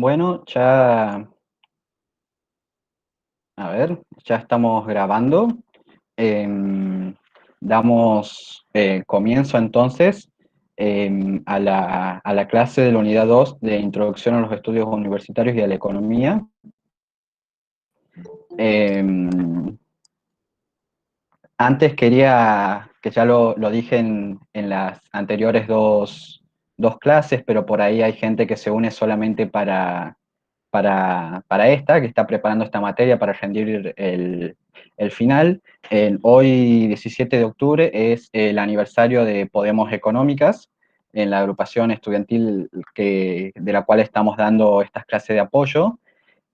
Bueno, ya, a ver, ya estamos grabando. Em, Damos comienzo entonces a la clase de la unidad 2 de Introducción a los Estudios Universitarios y a la Economía. Em, Antes quería, que ya lo dije en las anteriores dos clases, pero por ahí hay gente que se une solamente para esta, que está preparando esta materia para rendir el final. Hoy, 17 de octubre, es el aniversario de Podemos Económicas, en la agrupación estudiantil de la cual estamos dando estas clases de apoyo.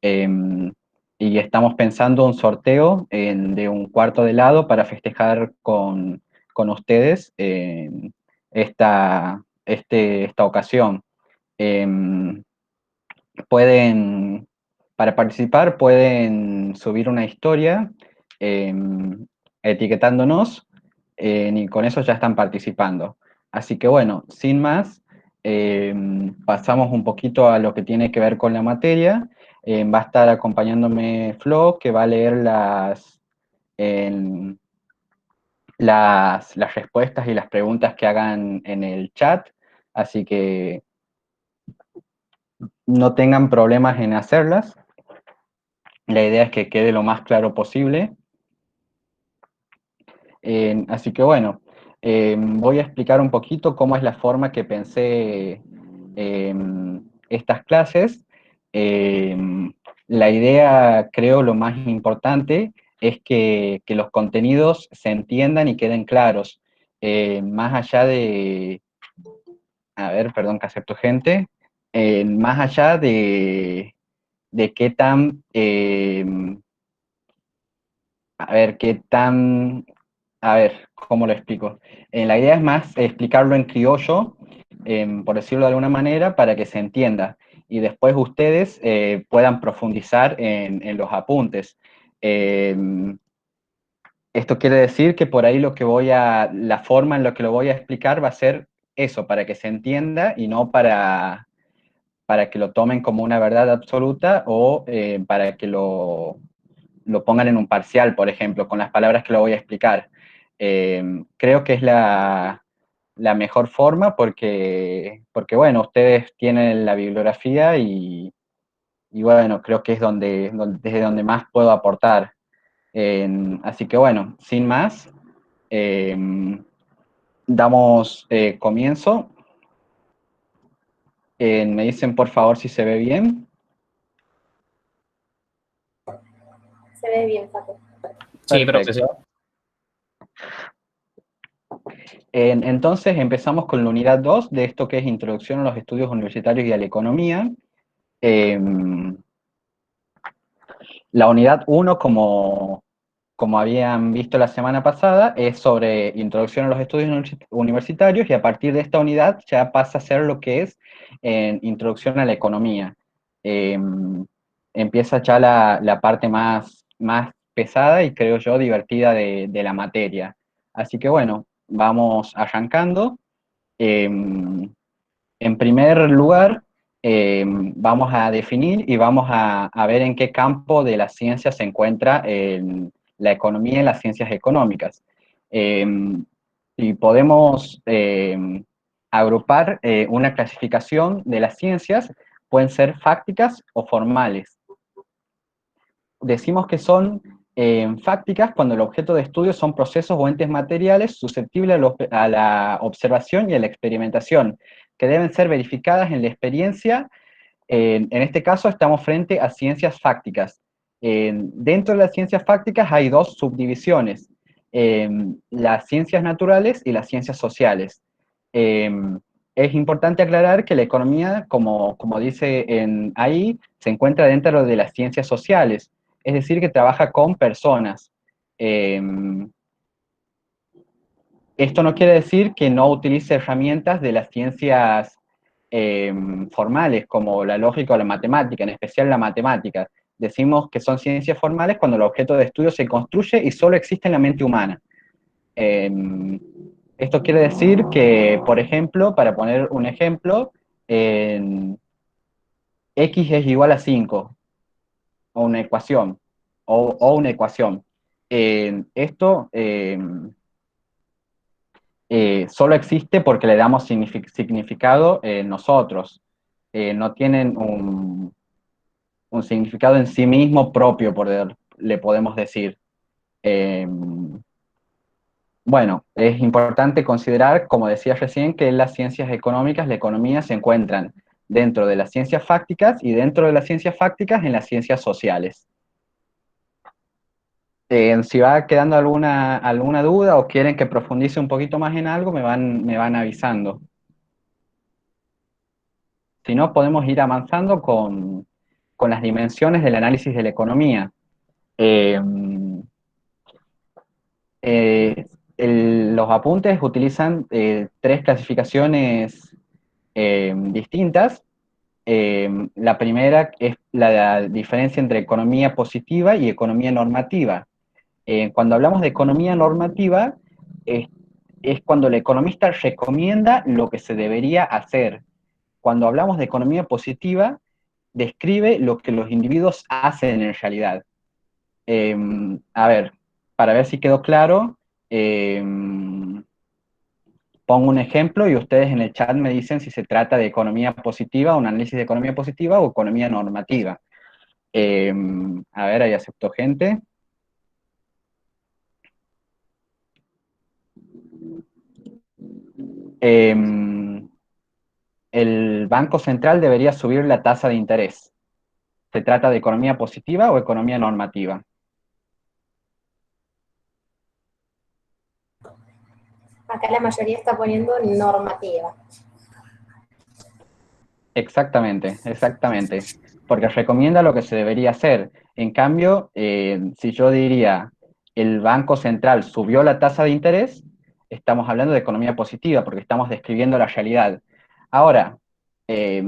Eh, y estamos pensando un sorteo de un cuarto de helado para festejar con ustedes esta ocasión. Eh, pueden, para participar, pueden subir una historia eh, etiquetándonos y con eso ya están participando. Así que bueno, sin más, eh, pasamos un poquito a lo que tiene que ver con la materia. Va a estar acompañándome Flo, que va a leer en- las respuestas y las preguntas que hagan en el chat. Así que no tengan problemas en hacerlas. La idea es que quede lo más claro posible. Así que bueno, voy a explicar un poquito cómo es la forma que pensé estas clases. Eh, la idea, creo, lo más importante es que los contenidos se entiendan y queden claros. Más allá de, a ver, perdón que acepto gente, más allá de qué tan a ver, a ver, ¿cómo lo explico? La idea es más explicarlo en criollo, por decirlo de alguna manera, para que se entienda. Y después ustedes puedan profundizar en los apuntes. Eh, Esto quiere decir que por ahí la forma en la que lo voy a explicar va a ser eso, para que se entienda y no para que lo tomen como una verdad absoluta o para que lo pongan en un parcial, por ejemplo, con las palabras que lo voy a explicar. Creo que es la mejor forma porque, bueno, ustedes tienen la bibliografía y bueno, creo que es desde donde más puedo aportar. Así que bueno, sin más, eh, damos comienzo. Me dicen por favor si se ve bien. Se ve bien, Facu. Sí, profesor. Perfecto. Entonces empezamos con la unidad 2 de esto que es Introducción a los Estudios Universitarios y a la Economía. Eh, la unidad 1, como habían visto la semana pasada, es sobre Introducción a los Estudios Universitarios y a partir de esta unidad ya pasa a ser lo que es Introducción a la Economía. Eh, Empieza ya la parte más pesada y creo yo divertida de la materia. Así que bueno, vamos arrancando. Eh, en primer lugar, vamos a definir y vamos a ver en qué campo de la ciencia se encuentra la economía y las ciencias económicas. Eh, y podemos agrupar una clasificación de las ciencias, pueden ser fácticas o formales. Decimos que son fácticas cuando el objeto de estudio son procesos o entes materiales susceptibles a la observación y a la experimentación, que deben ser verificadas en la experiencia. En este caso estamos frente a ciencias fácticas. Dentro de las ciencias fácticas hay dos subdivisiones, las ciencias naturales y las ciencias sociales. Eh, es importante aclarar que la economía, como dice ahí, se encuentra dentro de las ciencias sociales, es decir, que trabaja con personas. Eh, Esto no quiere decir que no utilice herramientas de las ciencias formales, como la lógica o la matemática, en especial la matemática. Decimos que son ciencias formales cuando el objeto de estudio se construye y solo existe en la mente humana. Eh, Esto quiere decir que, por ejemplo, para poner un ejemplo, x es igual a 5, o una ecuación, o una ecuación. Esto solo existe porque le damos significado nosotros. No tienen un significado en sí mismo propio, le podemos decir. Eh, bueno, es importante considerar, como decía recién, que en las ciencias económicas, la economía se encuentran dentro de las ciencias fácticas y dentro de las ciencias fácticas en las ciencias sociales. Si va quedando alguna duda o quieren que profundice un poquito más en algo, me van avisando. Si no, podemos ir avanzando con las dimensiones del análisis de la economía. Eh, eh, los apuntes utilizan tres clasificaciones distintas. La primera es la diferencia entre economía positiva y economía normativa. Cuando hablamos de economía normativa, es, es cuando el economista recomienda lo que se debería hacer. Cuando hablamos de economía positiva, describe lo que los individuos hacen en realidad. Eh, a ver, para ver si quedó claro, eh, pongo un ejemplo y ustedes en el chat me dicen si se trata de economía positiva, un análisis de economía positiva o economía normativa. Eh, a ver, ahí aceptó gente. Eh, el Banco Central debería subir la tasa de interés. ¿Se trata de economía positiva o economía normativa? Acá la mayoría está poniendo normativa. Exactamente, exactamente. Porque recomienda lo que se debería hacer. En cambio, si yo diría el Banco Central subió la tasa de interés, estamos hablando de economía positiva, porque estamos describiendo la realidad. Ahora, eh,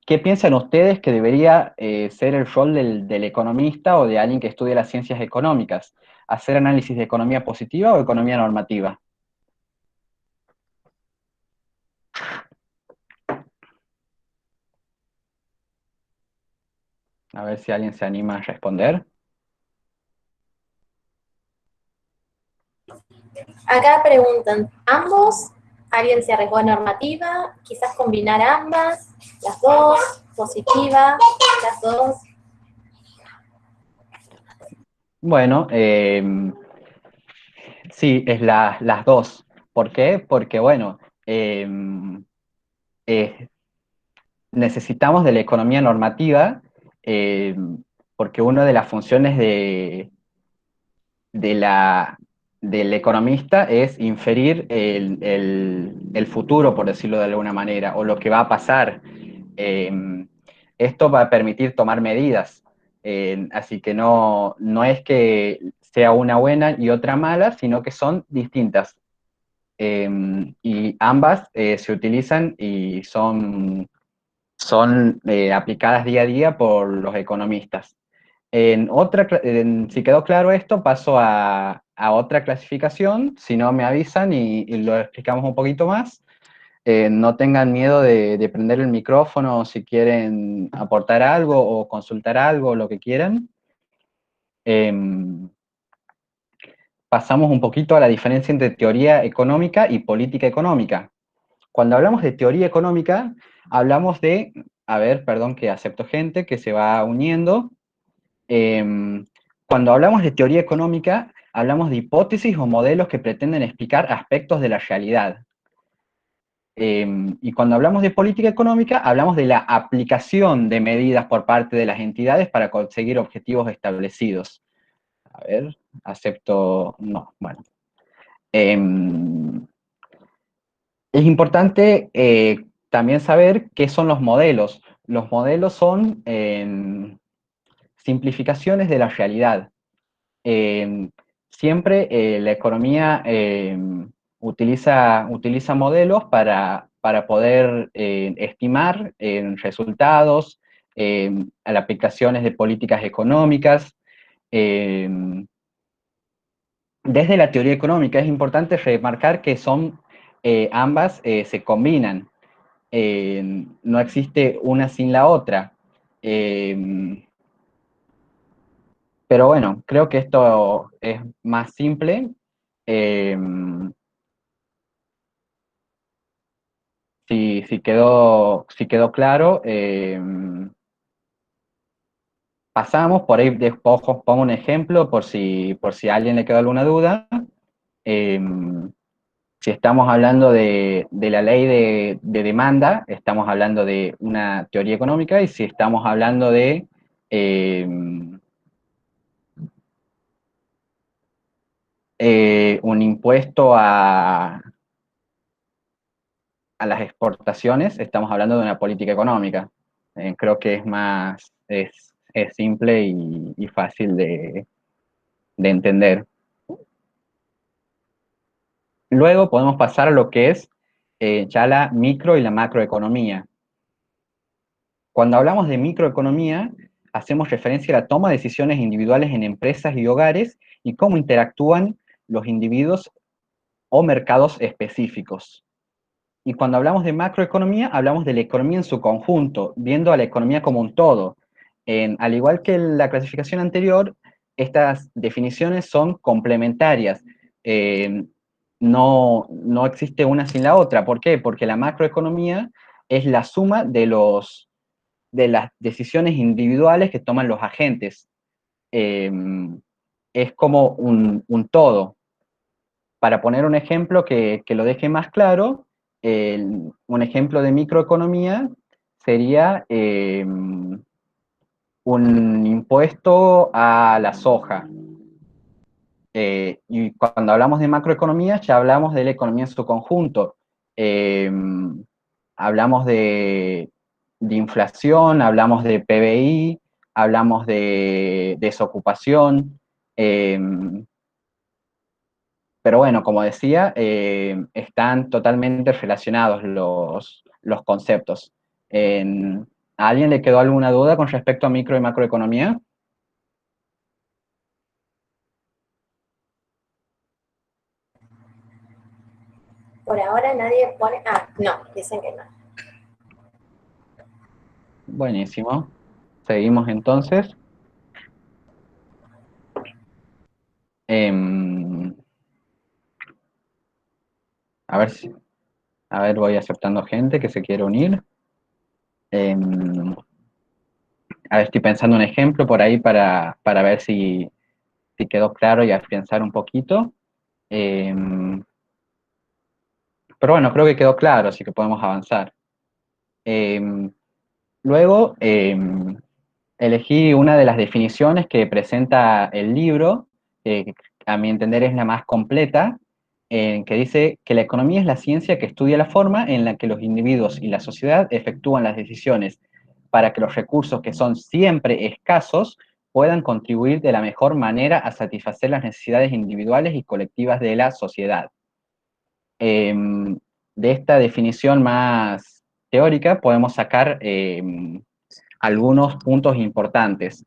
¿qué piensan ustedes que debería ser el rol del economista o de alguien que estudie las ciencias económicas? ¿Hacer análisis de economía positiva o economía normativa? A ver si alguien se anima a responder. Acá preguntan, ¿ambos? ¿Alguien se arriesgó a normativa? Quizás combinar ambas, las dos, positiva, las dos. Bueno, sí, es las dos. ¿Por qué? Porque, bueno, eh, necesitamos de la economía normativa, eh, porque una de las funciones de la, del economista es inferir el futuro, por decirlo de alguna manera, o lo que va a pasar. Esto va a permitir tomar medidas. Así que no es que sea una buena y otra mala, sino que son distintas. Y ambas se utilizan y son aplicadas día a día por los economistas. Si quedó claro esto, paso a otra clasificación, si no me avisan y lo explicamos un poquito más. No tengan miedo de prender el micrófono si quieren aportar algo o consultar algo, lo que quieran. Pasamos un poquito a la diferencia entre teoría económica y política económica. Cuando hablamos de teoría económica, hablamos de, a ver, perdón que acepto gente que se va uniendo. Cuando hablamos de teoría económica, hablamos de hipótesis o modelos que pretenden explicar aspectos de la realidad. Y cuando hablamos de política económica, hablamos de la aplicación de medidas por parte de las entidades para conseguir objetivos establecidos. A ver, acepto, no, bueno. Es importante también saber qué son los modelos. Los modelos son simplificaciones de la realidad. Siempre la economía utiliza modelos para poder estimar resultados, aplicaciones de políticas económicas. Eh, Desde la teoría económica es importante remarcar que ambas se combinan. No existe una sin la otra. Pero bueno, creo que esto es más simple. Eh, si quedó claro, pasamos, por ahí pongo un ejemplo por si a alguien le quedó alguna duda. Eh, si estamos hablando de la ley de demanda, estamos hablando de una teoría económica, y si estamos hablando de eh, un impuesto a las exportaciones, estamos hablando de una política económica. Creo que es simple y fácil de entender. Luego podemos pasar a lo que es ya la micro y la macroeconomía. Cuando hablamos de microeconomía, hacemos referencia a la toma de decisiones individuales en empresas y hogares y cómo interactúan los individuos o mercados específicos. Y cuando hablamos de macroeconomía, hablamos de la economía en su conjunto, viendo a la economía como un todo. Al igual que la clasificación anterior, estas definiciones son complementarias. Eh, no existe una sin la otra. ¿Por qué? Porque la macroeconomía es la suma de las decisiones individuales que toman los agentes. Eh, es como un todo. Para poner un ejemplo que lo deje más claro, un ejemplo de microeconomía sería un impuesto a la soja. Y cuando hablamos de macroeconomía, ya hablamos de la economía en su conjunto. Eh, hablamos de inflación, hablamos de PBI, hablamos de desocupación. Pero bueno, como decía, están totalmente relacionados los conceptos. ¿A alguien le quedó alguna duda con respecto a micro y macroeconomía? Por ahora nadie pone. Ah, no, dicen que no. Buenísimo. Seguimos entonces. Em, a ver voy aceptando gente que se quiere unir. Em, a ver, estoy pensando un ejemplo por ahí para ver si quedó claro y a pensar un poquito. Em, pero bueno, creo que quedó claro, así que podemos avanzar. Em, Luego, elegí una de las definiciones que presenta el libro, que a mi entender es la más completa, que dice que la economía es la ciencia que estudia la forma en la que los individuos y la sociedad efectúan las decisiones para que los recursos que son siempre escasos puedan contribuir de la mejor manera a satisfacer las necesidades individuales y colectivas de la sociedad. De esta definición más teórica podemos sacar algunos puntos importantes.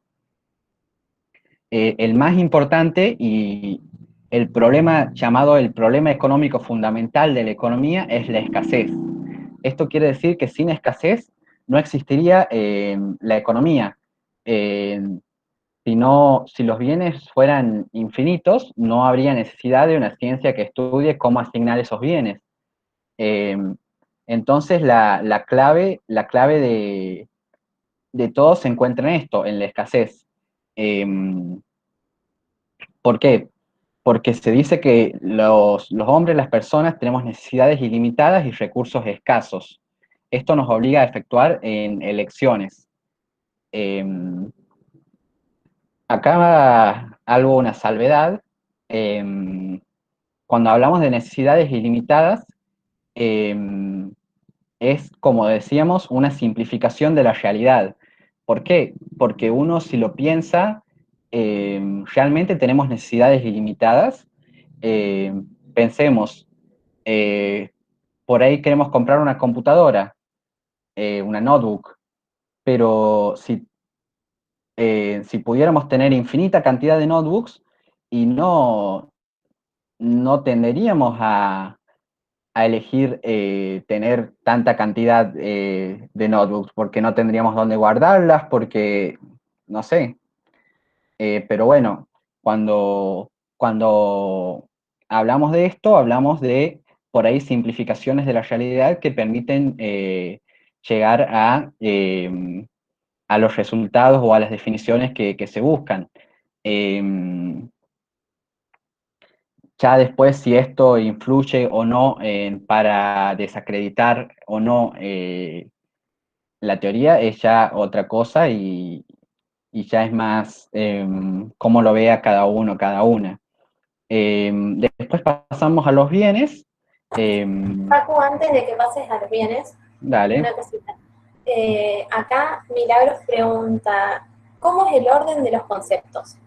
El más importante y el problema llamado el problema económico fundamental de la economía es la escasez. Esto quiere decir que sin escasez no existiría la economía. Eh, si los bienes fueran infinitos, no habría necesidad de una ciencia que estudie cómo asignar esos bienes. Eh, entonces, la clave de todo se encuentra en esto, en la escasez. Eh, ¿Por qué? Porque se dice que los hombres, las personas, tenemos necesidades ilimitadas y recursos escasos. Esto nos obliga a efectuar en elecciones. Eh, Acá va algo, una salvedad. Eh, Cuando hablamos de necesidades ilimitadas, eh, es, como decíamos, una simplificación de la realidad. ¿Por qué? Porque uno, si lo piensa, realmente tenemos necesidades ilimitadas. Eh, Pensemos, eh, por ahí queremos comprar una computadora, una notebook, pero si pudiéramos tener infinita cantidad de notebooks y no tenderíamos a elegir tener tanta cantidad de notebooks, porque no tendríamos dónde guardarlas, porque, no sé. Pero bueno, cuando hablamos de esto, hablamos de, por ahí, simplificaciones de la realidad que permiten llegar a los resultados o a las definiciones que se buscan. Ya después, si esto influye o no para desacreditar o no la teoría, es ya otra cosa y ya es más cómo lo vea cada uno, cada una. Después pasamos a los bienes. Paco, antes de que pases a los bienes, Dale. una cosita. Acá Milagros pregunta, ¿cómo es el orden de los conceptos?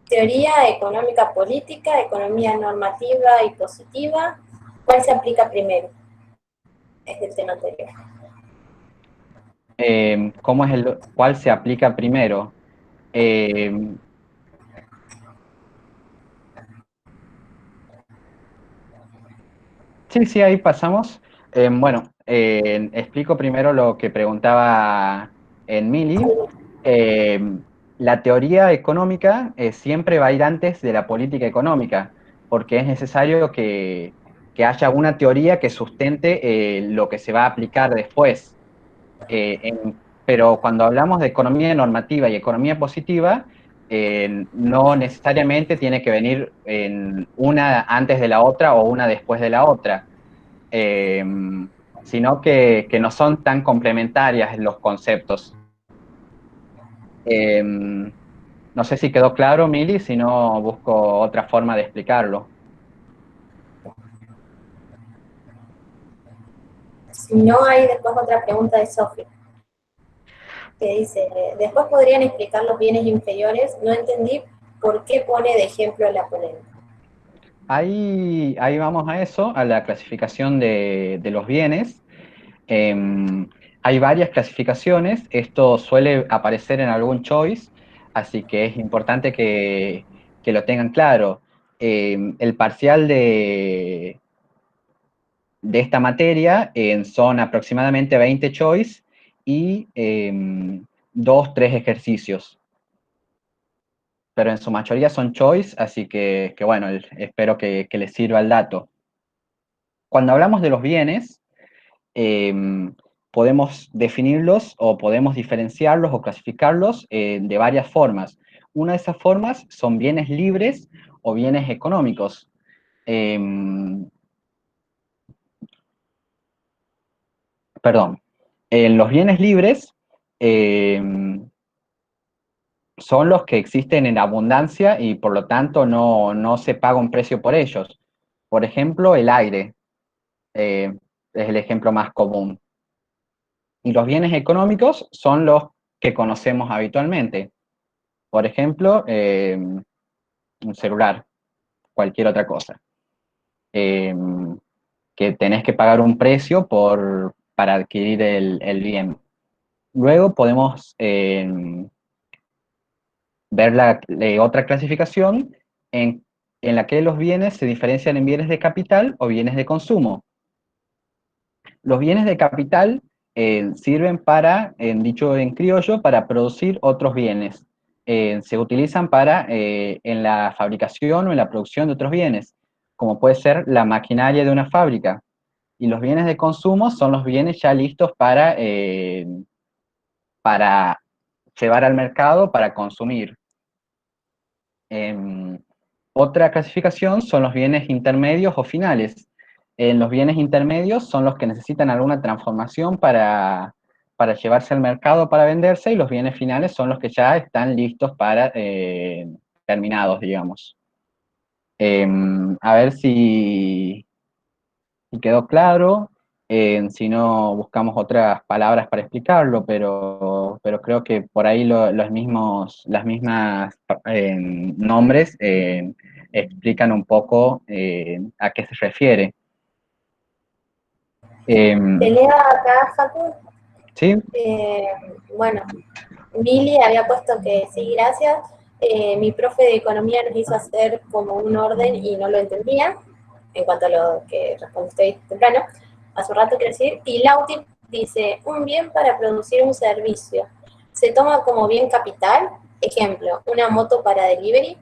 Teoría económica política, economía normativa y positiva. ¿Cuál se aplica primero? Es del tema anterior. ¿Cómo es cuál se aplica primero? Eh, sí, sí, ahí pasamos. Bueno, explico primero lo que preguntaba en Mili. Eh, la teoría económica siempre va a ir antes de la política económica, porque es necesario que haya una teoría que sustente lo que se va a aplicar después. Pero cuando hablamos de economía normativa y economía positiva, no necesariamente tiene que venir en una antes de la otra o una después de la otra, eh, sino que no son tan complementarias los conceptos. No sé si quedó claro, Mili, si no busco otra forma de explicarlo. Si no, hay después otra pregunta de Sofía, que dice, después podrían explicar los bienes inferiores. No entendí por qué pone de ejemplo la polémica. Ahí vamos a eso, a la clasificación de los bienes. Eh, Hay varias clasificaciones, esto suele aparecer en algún choice, así que es importante que lo tengan claro. El parcial de esta materia son aproximadamente 20 choice y 2, 3 ejercicios, pero en su mayoría son choice, así que bueno, espero que les sirva el dato. Cuando hablamos de los bienes, eh, podemos definirlos o podemos diferenciarlos o clasificarlos de varias formas. Una de esas formas son bienes libres o bienes económicos. Eh, Perdón. Los bienes libres eh, son los que existen en abundancia y por lo tanto no se paga un precio por ellos. Por ejemplo, el aire es el ejemplo más común. Y los bienes económicos son los que conocemos habitualmente. Por ejemplo, un celular, cualquier otra cosa. Eh, que tenés que pagar un precio para adquirir el bien. Luego podemos ver otra clasificación en la que los bienes se diferencian en bienes de capital o bienes de consumo. Los bienes de capital sirven para, dicho en criollo, para producir otros bienes. Se utilizan en la fabricación o en la producción de otros bienes, como puede ser la maquinaria de una fábrica. Y los bienes de consumo son los bienes ya listos para llevar al mercado para consumir. Eh, Otra clasificación son los bienes intermedios o finales. En los bienes intermedios son los que necesitan alguna transformación para llevarse al mercado para venderse, y los bienes finales son los que ya están listos para terminados, digamos. A ver si quedó claro. Si no, buscamos otras palabras para explicarlo, pero creo que por ahí las mismas nombres explican un poco a qué se refiere. Eh, Te leo acá, Facu. ¿Sí? Bueno, Mili había puesto que sí, gracias. Mi profe de economía nos hizo hacer como un orden y no lo entendía. en cuanto a lo que respondiste ahí temprano, hace un rato quiero decir, y Lauti dice, un bien para producir un servicio, ¿se toma como bien capital? Ejemplo, una moto para delivery.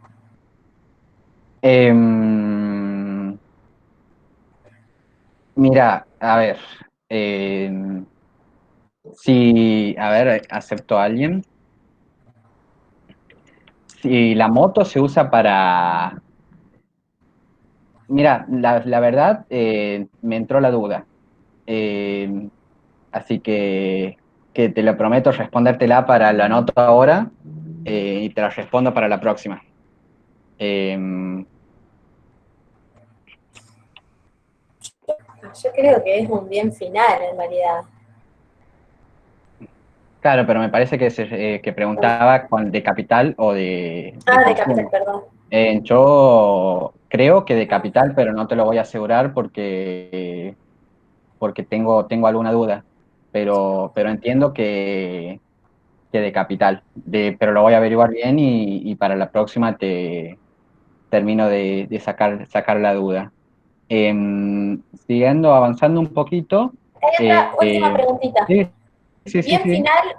Em, Mira, a ver, si, a ver, acepto a alguien. Si la moto se usa para... Mira, la verdad, me entró la duda. Eh, Así que te lo prometo respondértela para la nota ahora, y te la respondo para la próxima. Eh, Yo creo que es un bien final en realidad. claro, pero me parece que preguntaba de capital o de Ah, de capital, consumo. perdón. Yo creo que de capital, pero no te lo voy a asegurar porque tengo alguna duda. Pero entiendo que de capital. Pero lo voy a averiguar bien y para la próxima te termino de sacar la duda. Siguiendo, avanzando un poquito. Hay otra última eh, preguntita. sí, sí, sí, ¿Bien sí. final,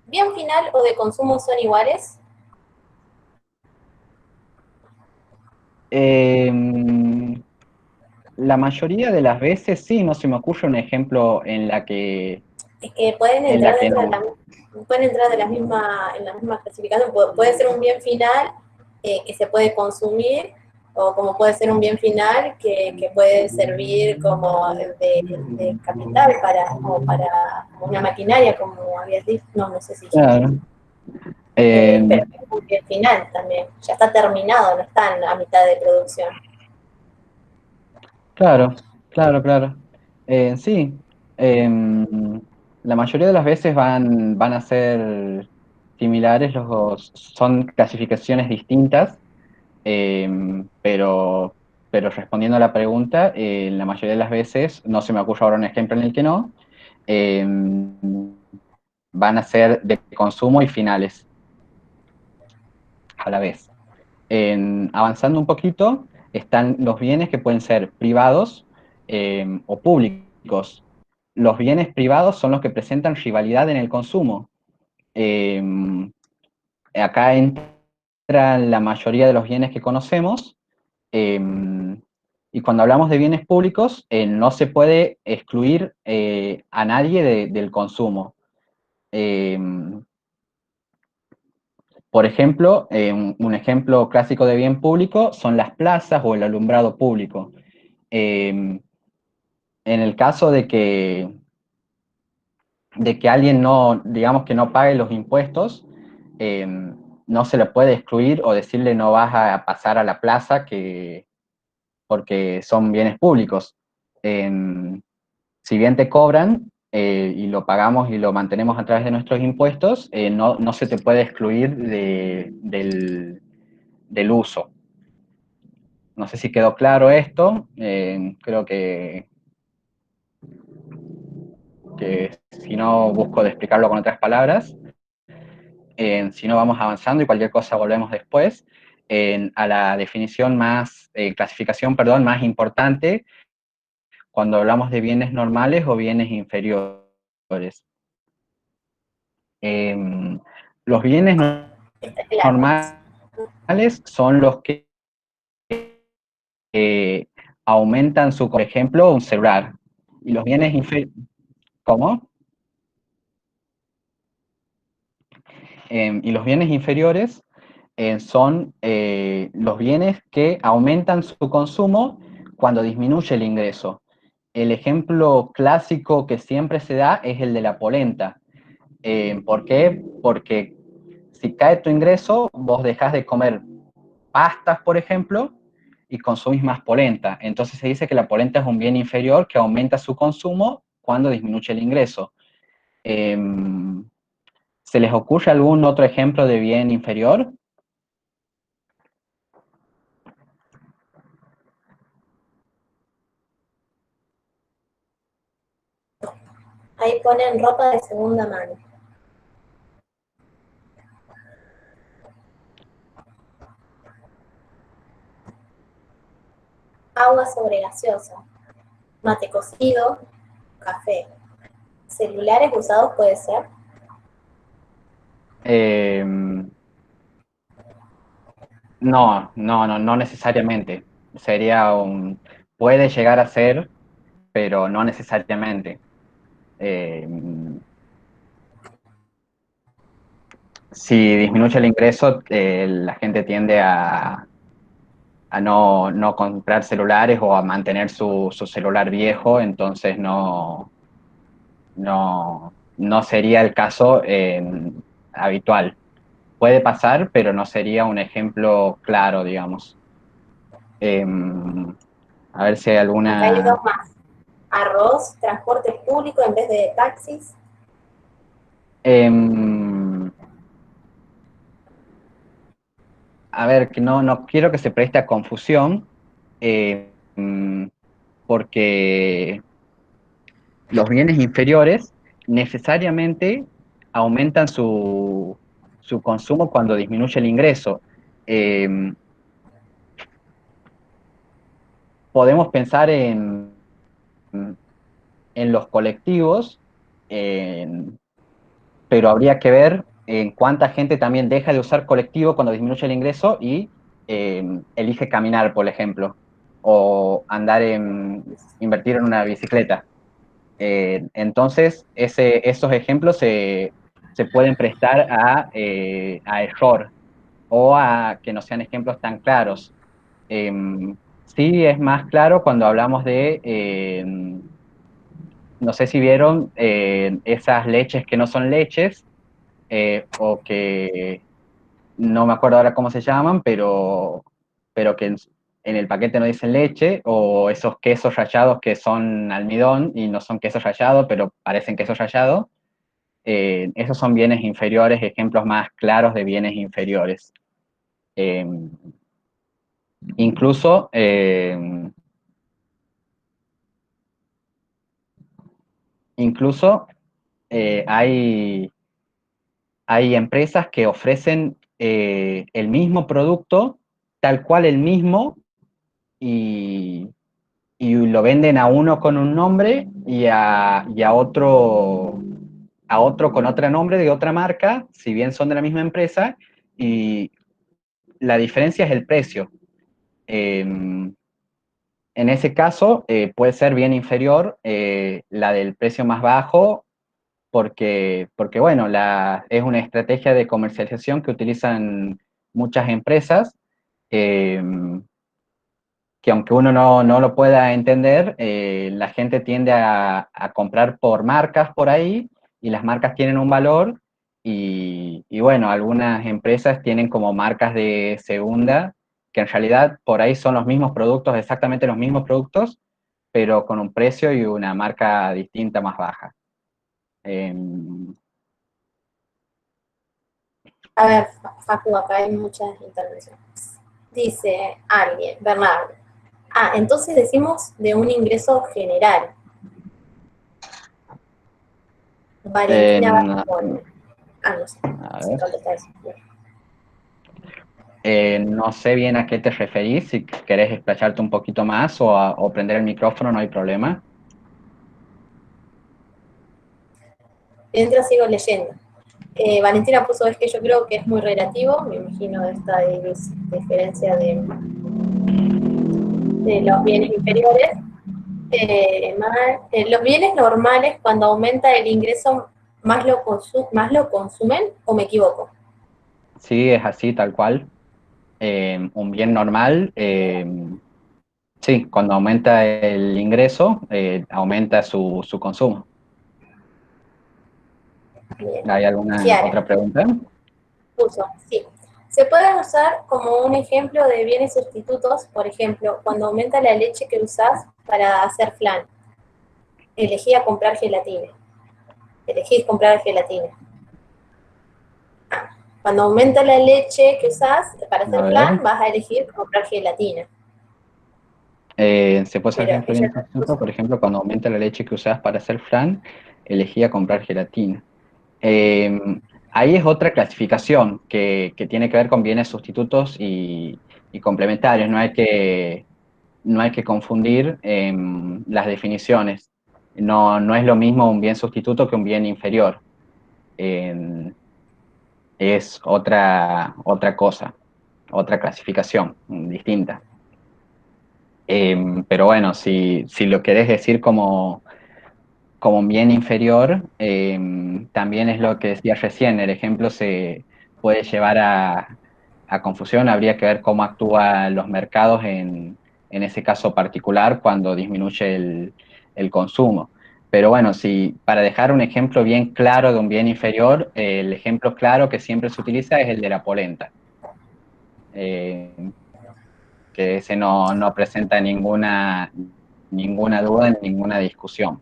bien final o de consumo son iguales? Em, la mayoría de las veces sí, no se me ocurre un ejemplo Es que pueden en entrar la que dentro de no. la, pueden entrar de la misma, en la misma clasificación. Puede ser un bien final que se puede consumir, o como puede ser un bien final que puede servir como de capital para una maquinaria, como habías dicho. No, no sé si dijiste. Claro. Em, Pero es un bien final también. Ya está terminado, no está a mitad de producción. claro, claro, claro. Sí, em, la mayoría de las veces van a ser similares, son clasificaciones distintas. Pero respondiendo a la pregunta, la mayoría de las veces, no se me ocurre ahora un ejemplo en el que no, eh, van a ser de consumo y finales a la vez. Avanzando un poquito, están los bienes que pueden ser privados, o públicos. Los bienes privados son los que presentan rivalidad en el consumo. Eh, Acá entran la mayoría de los bienes que conocemos. Eh, y cuando hablamos de bienes públicos, no se puede excluir a nadie del consumo. Eh, por ejemplo, un ejemplo clásico de bien público son las plazas o el alumbrado público. En el caso de que alguien no, digamos que no pague los impuestos, eh, no se le puede excluir o decirle no vas a pasar a la plaza porque son bienes públicos. Si bien te cobran, y lo pagamos y lo mantenemos a través de nuestros impuestos, no se te puede excluir del uso. No sé si quedó claro esto. Creo que si no, busco de explicarlo con otras palabras. Si no, vamos avanzando y cualquier cosa volvemos después. A la definición clasificación, perdón, más importante cuando hablamos de bienes normales o bienes inferiores. Los bienes Está claro. normales son los que eh, aumentan por ejemplo, un celular. Y los bienes inferiores, ¿cómo? Y los bienes inferiores son los bienes que aumentan su consumo cuando disminuye el ingreso. El ejemplo clásico que siempre se da es el de la polenta. ¿Por qué? Porque si cae tu ingreso, vos dejás de comer pastas, por ejemplo, y consumís más polenta. Entonces se dice que la polenta es un bien inferior que aumenta su consumo cuando disminuye el ingreso. Eh, ¿Se les ocurre algún otro ejemplo de bien inferior? Ahí ponen ropa de segunda mano. agua sobre gaseosa, mate cocido, café. ¿Celulares usados puede ser? Eh, no necesariamente. Puede llegar a ser, pero no necesariamente. Eh, si disminuye el ingreso, la gente tiende a no comprar celulares o a mantener su celular viejo, entonces no sería el caso habitual. Puede pasar, pero no sería un ejemplo claro, digamos. Eh, a ver si hay Acá hay dos alguna... más. Arroz, transporte público en vez de taxis. em, a ver, que no quiero que se preste a confusión, porque los bienes inferiores necesariamente aumentan su consumo cuando disminuye el ingreso. Eh, Podemos pensar en los colectivos, en- pero habría que ver en cuánta gente también deja de usar colectivo cuando disminuye el ingreso y elige caminar, por ejemplo, o invertir en una bicicleta. Entonces, esos ejemplos se pueden prestar a error o a que no sean ejemplos tan claros. Eh, sí es más claro cuando hablamos no sé si vieron esas leches que no son leches, o que no me acuerdo ahora cómo se llaman, pero que en el paquete no dicen leche, o esos quesos rallados que son almidón y no son queso rallado, pero parecen queso rallado. Esos son bienes inferiores, ejemplos más claros de bienes inferiores. Eh, incluso, incluso hay empresas que ofrecen el mismo producto, tal cual el mismo, y, y lo venden a uno con un nombre y a otro con otro nombre de otra marca, si bien son de la misma empresa, y la diferencia es el precio. En ese caso, puede ser bien inferior la del precio más bajo, porque bueno, es una estrategia de comercialización que utilizan muchas empresas, eh, que aunque uno no lo pueda entender, la gente tiende a comprar por marcas por ahí, y las marcas tienen un valor, y bueno, algunas empresas tienen como marcas de segunda, que en realidad por ahí son los mismos productos, exactamente los mismos productos, pero con un precio y una marca distinta más baja. Eh, A ver, Facu, acá hay muchas intervenciones. Dice alguien, Bernardo. Ah, entonces decimos de un ingreso general. Valentina en- Barbone. Ah, no sé. a Si ver. contesta eso. No sé bien a qué te referís, si querés explayarte un poquito más o prender el micrófono, no hay problema. Mientras sigo leyendo. Valentina puso, es que yo creo que es muy relativo, me imagino esta diferencia de los bienes inferiores. Los bienes normales, cuando aumenta el ingreso, más lo consumen, o me equivoco. Sí, es así, tal cual. Un bien normal, sí, cuando aumenta el ingreso, aumenta su consumo. Bien. ¿Hay alguna Kiara otra pregunta? puso, sí. Se pueden usar como un ejemplo de bienes sustitutos, por ejemplo, cuando aumenta la leche que usás para hacer flan, elegí a comprar gelatina. Elegís comprar gelatina. Cuando aumenta la leche que usás para A hacer ver, flan, vas a elegir comprar gelatina. se puede hacer Pero ejemplo bien ella sustituto, puso, por ejemplo, cuando aumenta la leche que usás para hacer flan, elegí a comprar gelatina. Eh, Ahí es otra clasificación que tiene que ver con bienes sustitutos y complementarios. No hay que no hay que confundir las definiciones. No es lo mismo un bien sustituto que un bien inferior. Es otra cosa, otra clasificación distinta. Pero bueno, si lo querés decir como un bien inferior, también es lo que decía recién, el ejemplo se puede llevar a confusión, habría que ver cómo actúan los mercados en ese caso particular cuando disminuye el consumo. Pero bueno, si para dejar un ejemplo bien claro de un bien inferior, el ejemplo claro que siempre se utiliza es el de la polenta, eh, que ese no presenta ninguna duda, ninguna discusión.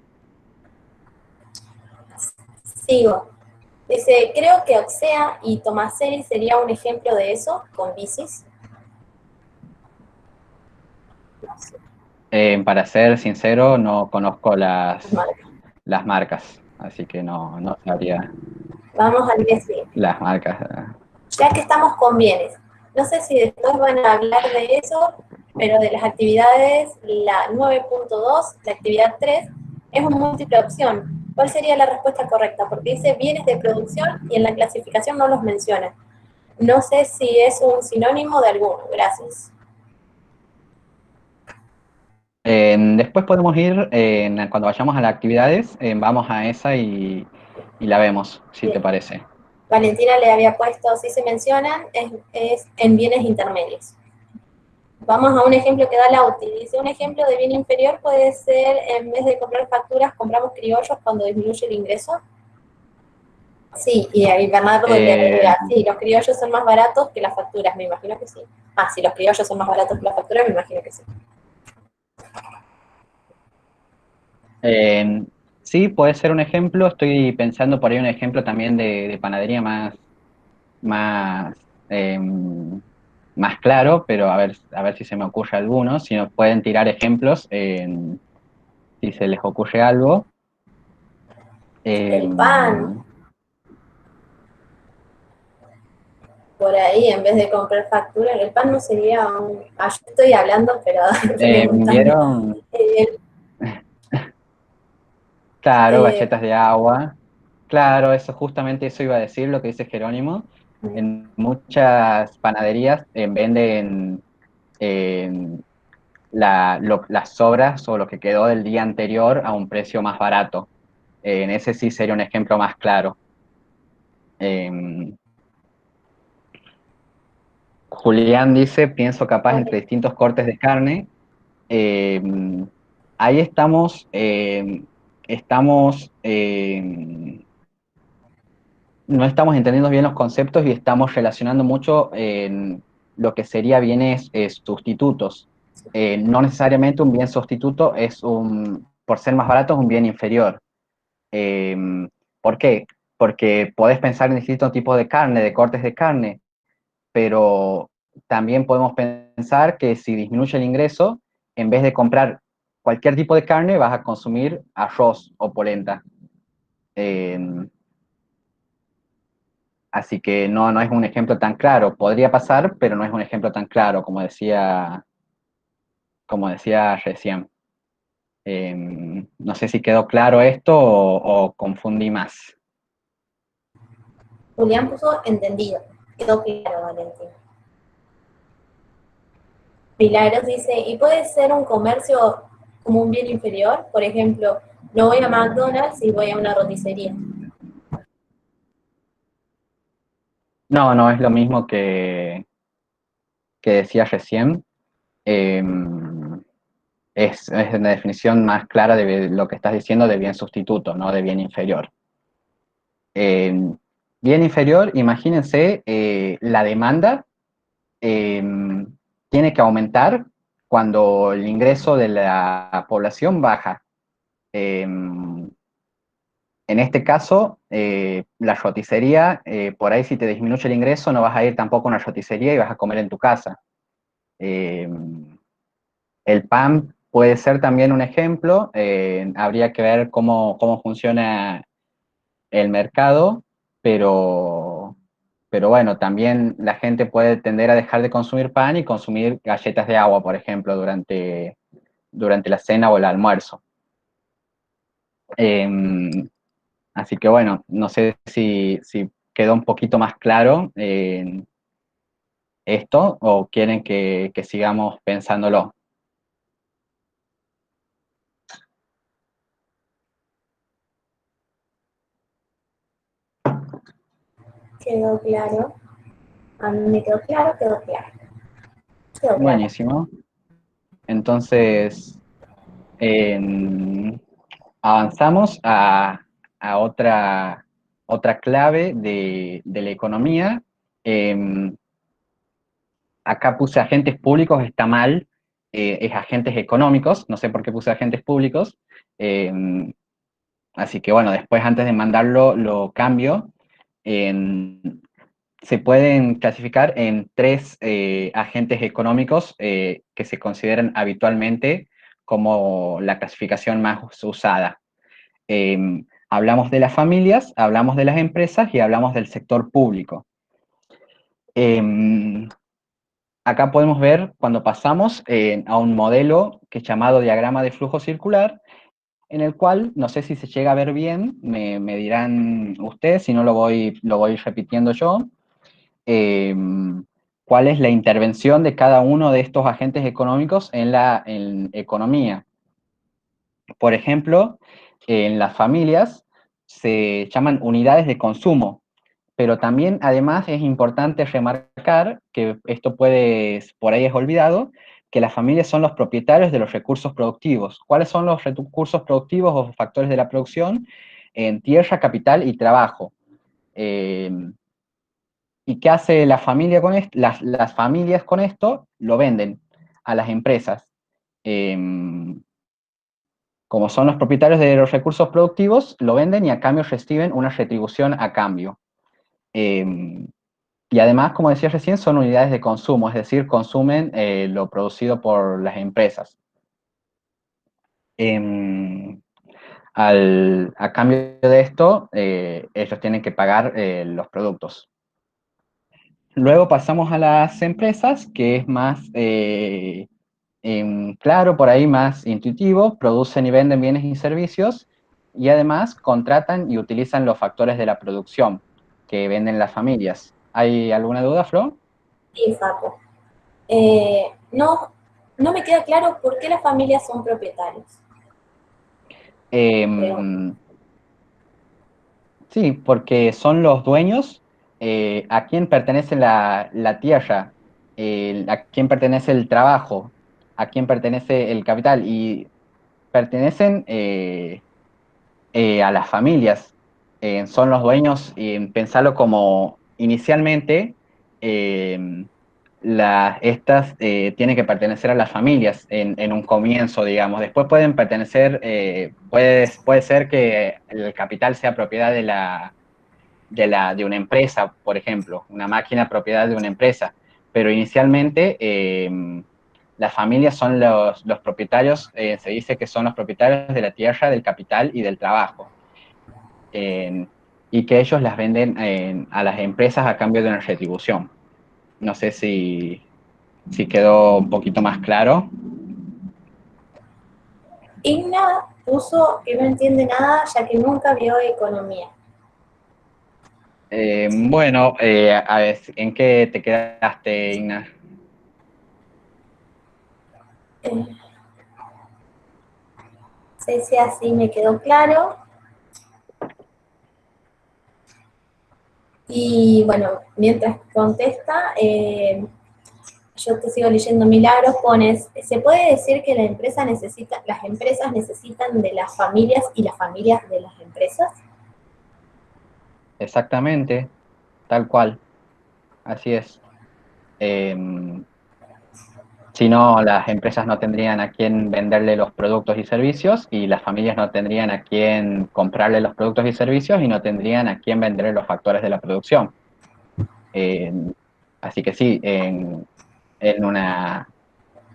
Sigo. Dice, creo que Oxea y Tomaselli sería un ejemplo de eso, con bicis. No sé, Para ser sincero, no conozco las marcas. las marcas, así que no sabría Vamos al que sigue. las marcas. Ya que estamos con bienes, no sé si después van a hablar de eso, pero de las actividades, la 9.2, la actividad 3, es una múltiple opción. ¿Cuál sería la respuesta correcta? Porque dice bienes de producción y en la clasificación no los menciona. No sé si es un sinónimo de alguno. Gracias. Después podemos ir, cuando vayamos a las actividades, vamos a esa y la vemos, si te Bien. parece. Valentina le había puesto, si se mencionan, es en bienes intermedios. Vamos a un ejemplo que da Lauti. Dice, un ejemplo de bien inferior puede ser, en vez de comprar facturas, compramos criollos cuando disminuye el ingreso. Sí, y ahí Bernardo le Eh, agrega, sí, los criollos son más baratos que las facturas, me imagino que sí. Ah, sí, los criollos son más baratos que las facturas, me imagino que sí. eh, sí, puede ser un ejemplo. Estoy pensando por ahí un ejemplo también de panadería más, eh, más claro, pero a ver si se me ocurre alguno. Si nos pueden tirar ejemplos, si se les ocurre algo. Eh, El pan, por ahí, en vez de comprar facturas, el pan no sería un... Ah, yo estoy hablando, pero preguntando. ¿Vieron? El, Claro, eh, bachetas de agua. Claro, eso justamente eso iba a decir, lo que dice Jerónimo. En muchas panaderías venden las sobras o lo que quedó del día anterior a un precio más barato. En ese sí sería un ejemplo más claro. Eh, Julián dice, pienso capaz ok. entre distintos cortes de carne. Eh, Ahí no estamos entendiendo bien los conceptos y estamos relacionando mucho en lo que sería bienes sustitutos. No necesariamente un bien sustituto por ser más barato, es un bien inferior. Eh, ¿Por qué? Porque podés pensar en distintos tipos de carne, de cortes de carne, pero también podemos pensar que si disminuye el ingreso, en vez de comprar cualquier tipo de carne, vas a consumir arroz o polenta. Eh, Así que no es un ejemplo tan claro. Podría pasar, pero no es un ejemplo tan claro, como decía recién. No sé si quedó claro esto o confundí más. Julián puso entendido. Quedó claro, Valentín. Milagros dice, ¿y puede ser un comercio como un bien inferior? Por ejemplo, no voy a McDonald's y voy a una roticería. No es lo mismo que decía recién. Eh, es una definición más clara de lo que estás diciendo de bien sustituto, no de bien inferior. Eh, Bien inferior, imagínense la demanda eh, tiene que aumentar cuando el ingreso de la población baja. En este caso, la roticería, por ahí si te disminuye el ingreso, no vas a ir tampoco a una roticería y vas a comer en tu casa. Eh, el PAN puede ser también un ejemplo, habría que ver cómo funciona el mercado, pero pero bueno, también la gente puede tender a dejar de consumir pan y consumir galletas de agua, por ejemplo, durante la cena o el almuerzo. Así que bueno, no sé si quedó un poquito más claro esto o quieren que sigamos pensándolo. Quedó claro. A mí me quedó claro, quedó claro. Quedó claro. Buenísimo. Entonces, avanzamos a otra clave de la economía. Eh, Acá puse agentes públicos, está mal, es agentes económicos, no sé por qué puse agentes públicos. Eh, Así que bueno, después antes de mandarlo lo cambio. Se pueden clasificar en tres agentes económicos que se consideran habitualmente como la clasificación más usada. Hablamos de las familias, hablamos de las empresas y hablamos del sector público. Acá podemos ver cuando pasamos a un modelo que es llamado diagrama de flujo circular, en el cual, no sé si se llega a ver bien, me dirán ustedes, si no lo voy repitiendo yo, eh, cuál es la intervención de cada uno de estos agentes económicos en la economía. Por ejemplo, en las familias se llaman unidades de consumo, pero también además es importante remarcar que esto por ahí es olvidado, que las familias son los propietarios de los recursos productivos. ¿Cuáles son los recursos productivos o factores de la producción? En tierra, capital y trabajo. Eh, ¿Y qué hace la familia con esto? Las familias con esto lo venden a las empresas. Eh, Como son los propietarios de los recursos productivos, lo venden y a cambio reciben una retribución a cambio. Eh, y además, como decía recién, son unidades de consumo, es decir, consumen lo producido por las empresas. A cambio de esto, ellos tienen que pagar los productos. Luego pasamos a las empresas, que es más claro, por ahí más intuitivo, producen y venden bienes y servicios y además contratan y utilizan los factores de la producción que venden las familias. ¿Hay alguna duda, Flo? Sí, Facu. No, no me queda claro por qué las familias son propietarios. Pregunto. Em, sí, porque son los dueños a quién pertenece la tierra, a quién pertenece el trabajo, a quién pertenece el capital y pertenecen a las familias. Son los dueños, pensarlo como inicialmente, eh, estas tienen que pertenecer a las familias en un comienzo, digamos. Después pueden pertenecer, puede ser que el capital sea propiedad de una empresa, por ejemplo, una máquina propiedad de una empresa, pero inicialmente las familias son los propietarios, se dice que son los propietarios de la tierra, del capital y del trabajo, y que ellos las venden a las empresas a cambio de una retribución. No sé si quedó un poquito más claro. Igna puso que no entiende nada ya que nunca vio economía. Bueno, a ver, ¿en qué te quedaste, Igna? No sé si así me quedó claro. Y bueno, mientras contesta, yo te sigo leyendo Milagros, pones, ¿se puede decir que las empresas necesitan de las familias y las familias de las empresas? Exactamente, tal cual, así es. Eh, Si no, las empresas no tendrían a quién venderle los productos y servicios y las familias no tendrían a quién comprarle los productos y servicios y no tendrían a quién venderle los factores de la producción. Eh, Así que sí, en una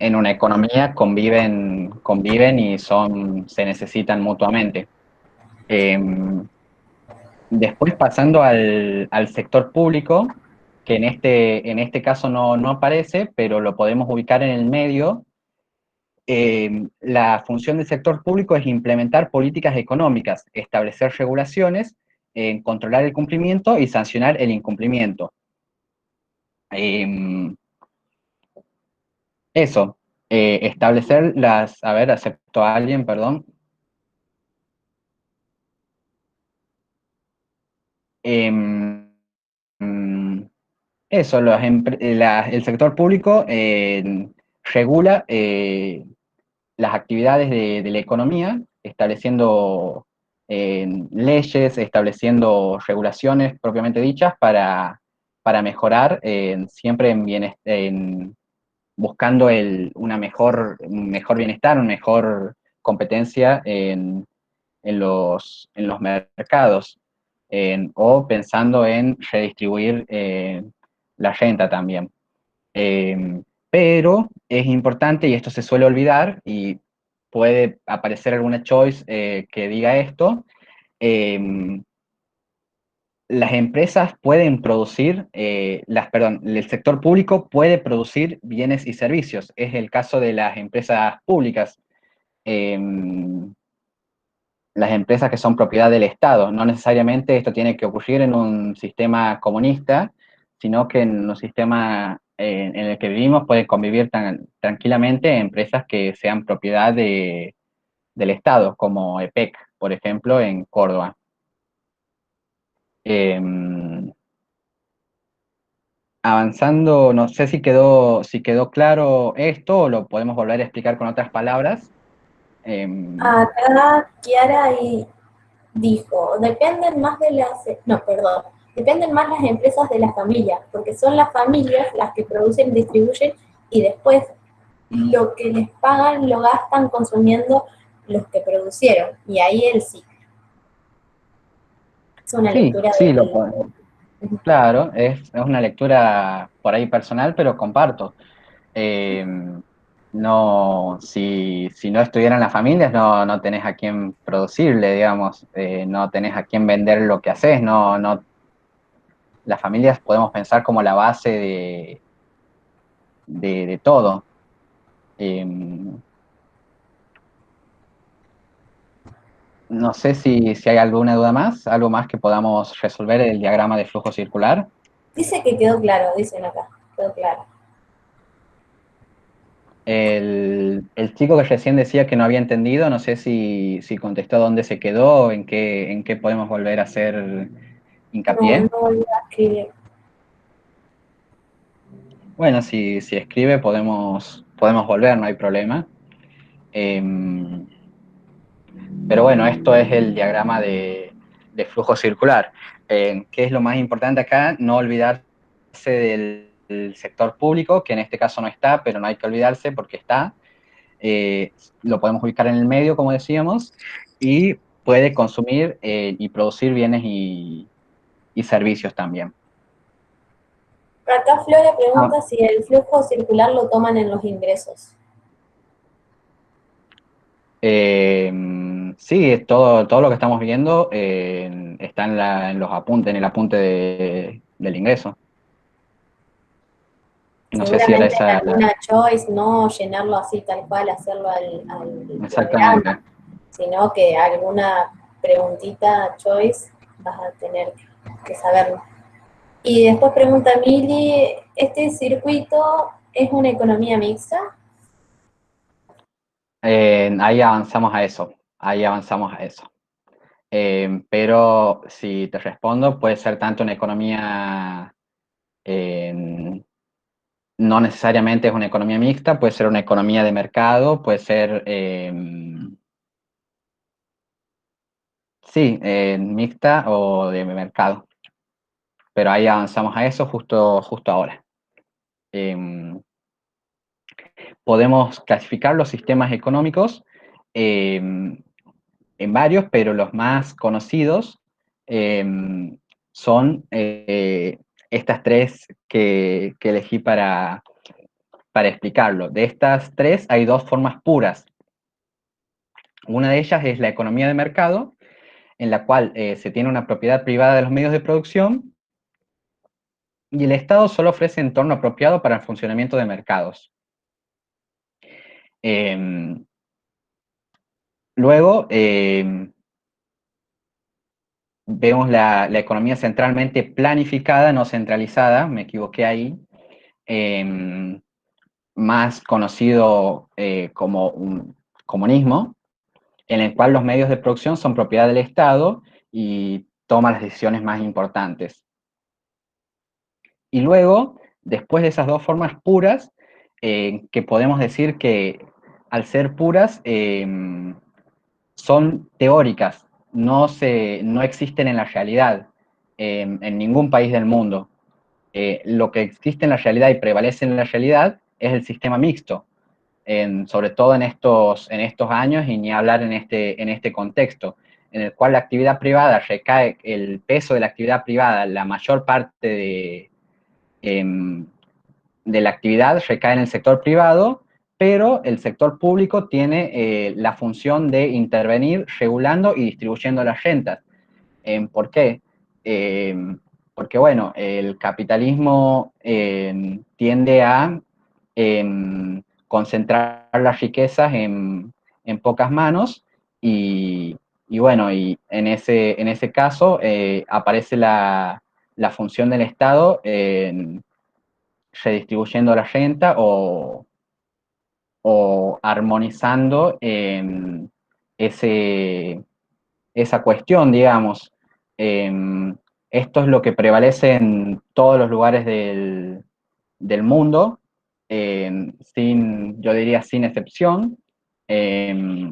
economía conviven y se necesitan mutuamente. Eh, Después, pasando al sector público, que en este caso no aparece, pero lo podemos ubicar en el medio. La función del sector público es implementar políticas económicas, establecer regulaciones, controlar el cumplimiento y sancionar el incumplimiento. Eso, establecer las, a ver, acepto a alguien, perdón. Em, Eso, el sector público regula las actividades de la economía, estableciendo leyes, estableciendo regulaciones propiamente dichas para mejorar siempre buscando un mejor bienestar, una mejor competencia en los mercados, o pensando en redistribuir la renta también. Pero es importante, y esto se suele olvidar, y puede aparecer alguna choice que diga esto, eh, las empresas pueden producir, perdón, el sector público puede producir bienes y servicios. Es el caso de las empresas públicas. Eh, las empresas que son propiedad del Estado. No necesariamente esto tiene que ocurrir en un sistema comunista, sino que en un sistema en el que vivimos pueden convivir tranquilamente empresas que sean propiedad del Estado, como EPEC, por ejemplo, en Córdoba. Eh, Avanzando, no sé si quedó claro esto o lo podemos volver a explicar con otras palabras. Eh, Acá Kiara dijo, dependen más las empresas de las familias, porque son las familias las que producen, distribuyen y después lo que les pagan lo gastan consumiendo los que producieron. Y ahí él sí. Es una sí, lectura sí, de... claro, es una lectura por ahí personal, pero comparto. Eh, no, si no estuvieran las familias, no tenés a quién producirle, digamos, no tenés a quién vender lo que haces, las familias podemos pensar como la base de todo. Eh, no sé si hay alguna duda más, algo más que podamos resolver el diagrama de flujo circular. Dice que quedó claro, dicen acá, quedó claro. El chico que recién decía que no había entendido, no sé si contestó dónde se quedó, en qué podemos volver a hacer No, no hincapié. volví a escribir. Bueno, si escribe podemos volver, no hay problema. Eh, pero bueno, esto es el diagrama de flujo circular. ¿Qué es lo más importante acá? No olvidarse del sector público, que en este caso no está, pero no hay que olvidarse porque está. Eh, lo podemos ubicar en el medio, como decíamos, y puede consumir y producir bienes y servicios también. Acá Flora Ah, pregunta si el flujo circular lo toman en los ingresos. eh, sí, todo lo que estamos viendo está en los apuntes, en el apunte del ingreso. No sé si era Seguramente en esa la... alguna choice no llenarlo así tal cual, hacerlo al Exactamente. diagrama, sino que alguna preguntita choice vas a tener que saberlo. Y después pregunta Mili, ¿este circuito es una economía mixta? Ahí avanzamos a eso, ahí avanzamos a eso. Pero si te respondo, puede ser tanto una economía, no necesariamente es una economía mixta, puede ser una economía de mercado, puede ser, sí, mixta o de mercado. Pero ahí avanzamos a eso justo ahora. Eh, Podemos clasificar los sistemas económicos eh, en varios, pero los más conocidos eh, son estas tres que elegí para explicarlo. De estas tres hay dos formas puras. Una de ellas es la economía de mercado, en la cual se tiene una propiedad privada de los medios de producción y el Estado solo ofrece entorno apropiado para el funcionamiento de mercados. Luego, vemos la economía centralmente planificada, no centralizada, me equivoqué ahí, más conocido como un comunismo, en el cual los medios de producción son propiedad del Estado y toma las decisiones más importantes. Y luego, después de esas dos formas puras, que podemos decir que al ser puras, son teóricas, no existen en la realidad, en ningún país del mundo. Lo que existe en la realidad y prevalece en la realidad es el sistema mixto, sobre todo en estos años y ni hablar en este contexto, en el cual la actividad privada recae, el peso de la actividad privada, la mayor parte de la actividad recae en el sector privado, pero el sector público tiene la función de intervenir regulando y distribuyendo las rentas. ¿Por qué? Eh, Porque, bueno, el capitalismo tiende a concentrar las riquezas en pocas manos y, bueno, y en ese caso aparece la función del Estado redistribuyendo la renta o armonizando ese, esa cuestión, digamos. Esto es lo que prevalece en todos los lugares del mundo, yo diría sin excepción, eh,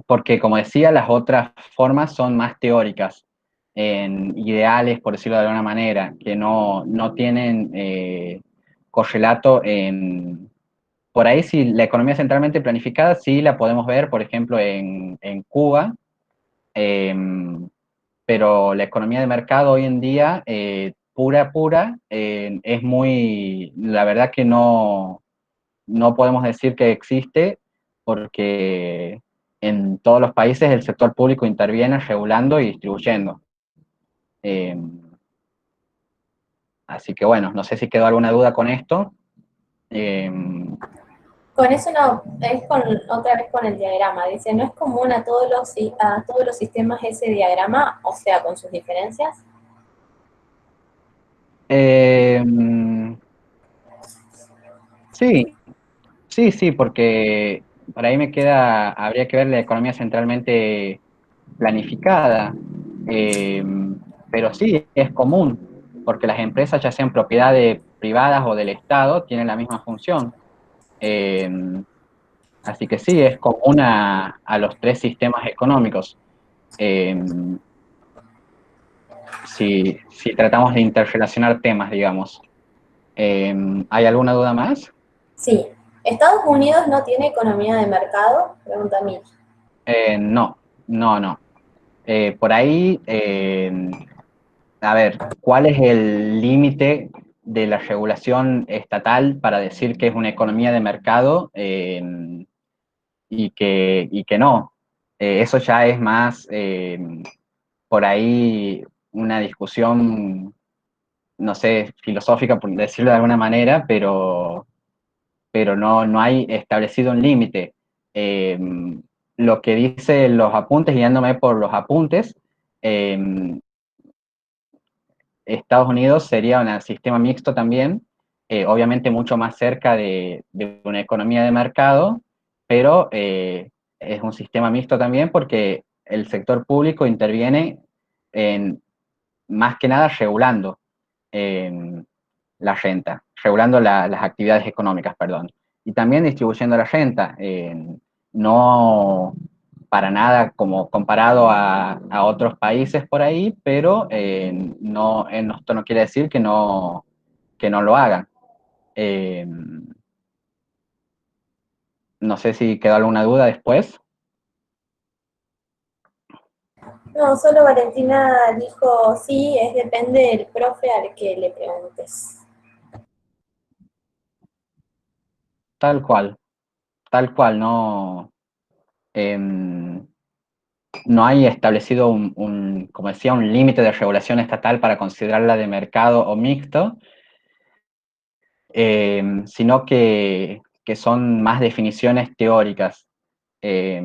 porque como decía, las otras formas son más teóricas, ideales, por decirlo de alguna manera, que no tienen correlato en... Por ahí, si la economía centralmente planificada, sí la podemos ver, por ejemplo, en Cuba, eh, pero la economía de mercado hoy en día, pura, es muy, la verdad que no podemos decir que existe, porque en todos los países el sector público interviene regulando y distribuyendo. Eh, Así que bueno, no sé si quedó alguna duda con esto. Eh, Con eso no, es con, otra vez con el diagrama. Dice, ¿no es común a todos los sistemas ese diagrama, o sea, con sus diferencias? eh, sí, sí, porque por ahí habría que ver la economía centralmente planificada, eh, pero sí, es común, porque las empresas, ya sean propiedades privadas o del Estado, tienen la misma función. Eh, Así que sí, es común a los tres sistemas económicos. Eh, si tratamos de interrelacionar temas, digamos. Eh, ¿Hay alguna duda más? Sí. ¿Estados Unidos no tiene economía de mercado? Pregunta Mitch. No, no. Por ahí, a ver, ¿cuál es el límite de la regulación estatal para decir que es una economía de mercado y que no? Eso ya es más, por ahí, una discusión, no sé, filosófica, por decirlo de alguna manera, pero no hay establecido un límite. Eh, lo que dice los apuntes, guiándome por los apuntes, eh, Estados Unidos sería un sistema mixto también, obviamente mucho más cerca de una economía de mercado, pero es un sistema mixto también porque el sector público interviene en, más que nada regulando eh, la renta, regulando las actividades económicas, perdón, y también distribuyendo la renta, no para nada como comparado a otros países por ahí, pero esto no quiere decir que no lo hagan. Eh, no sé si quedó alguna duda después. No, solo Valentina dijo, sí, depende del profe al que le preguntes. Tal cual, no. em, no hay establecido como decía, un límite de regulación estatal para considerarla de mercado o mixto, sino que son más definiciones teóricas. Eh,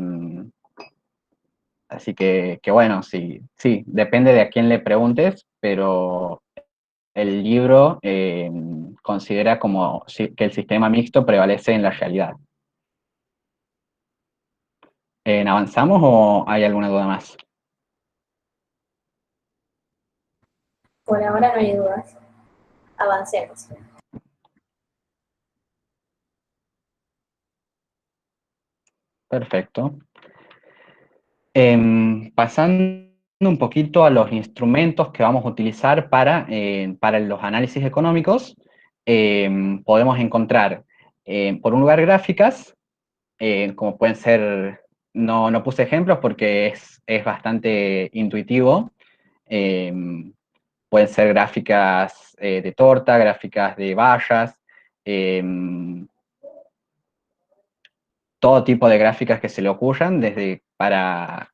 Así que bueno, sí, sí, depende de a quién le preguntes, pero el libro considera como que el sistema mixto prevalece en la realidad. ¿Avanzamos o hay alguna duda más? Por ahora no hay dudas. Avancemos. Perfecto. Pasando un poquito a los instrumentos que vamos a utilizar para los análisis económicos, podemos encontrar, por un lugar, gráficas, como pueden ser, no puse ejemplos porque es bastante intuitivo. eh, Pueden ser gráficas de torta, gráficas de vallas, eh, todo tipo de gráficas que se le ocurran, desde para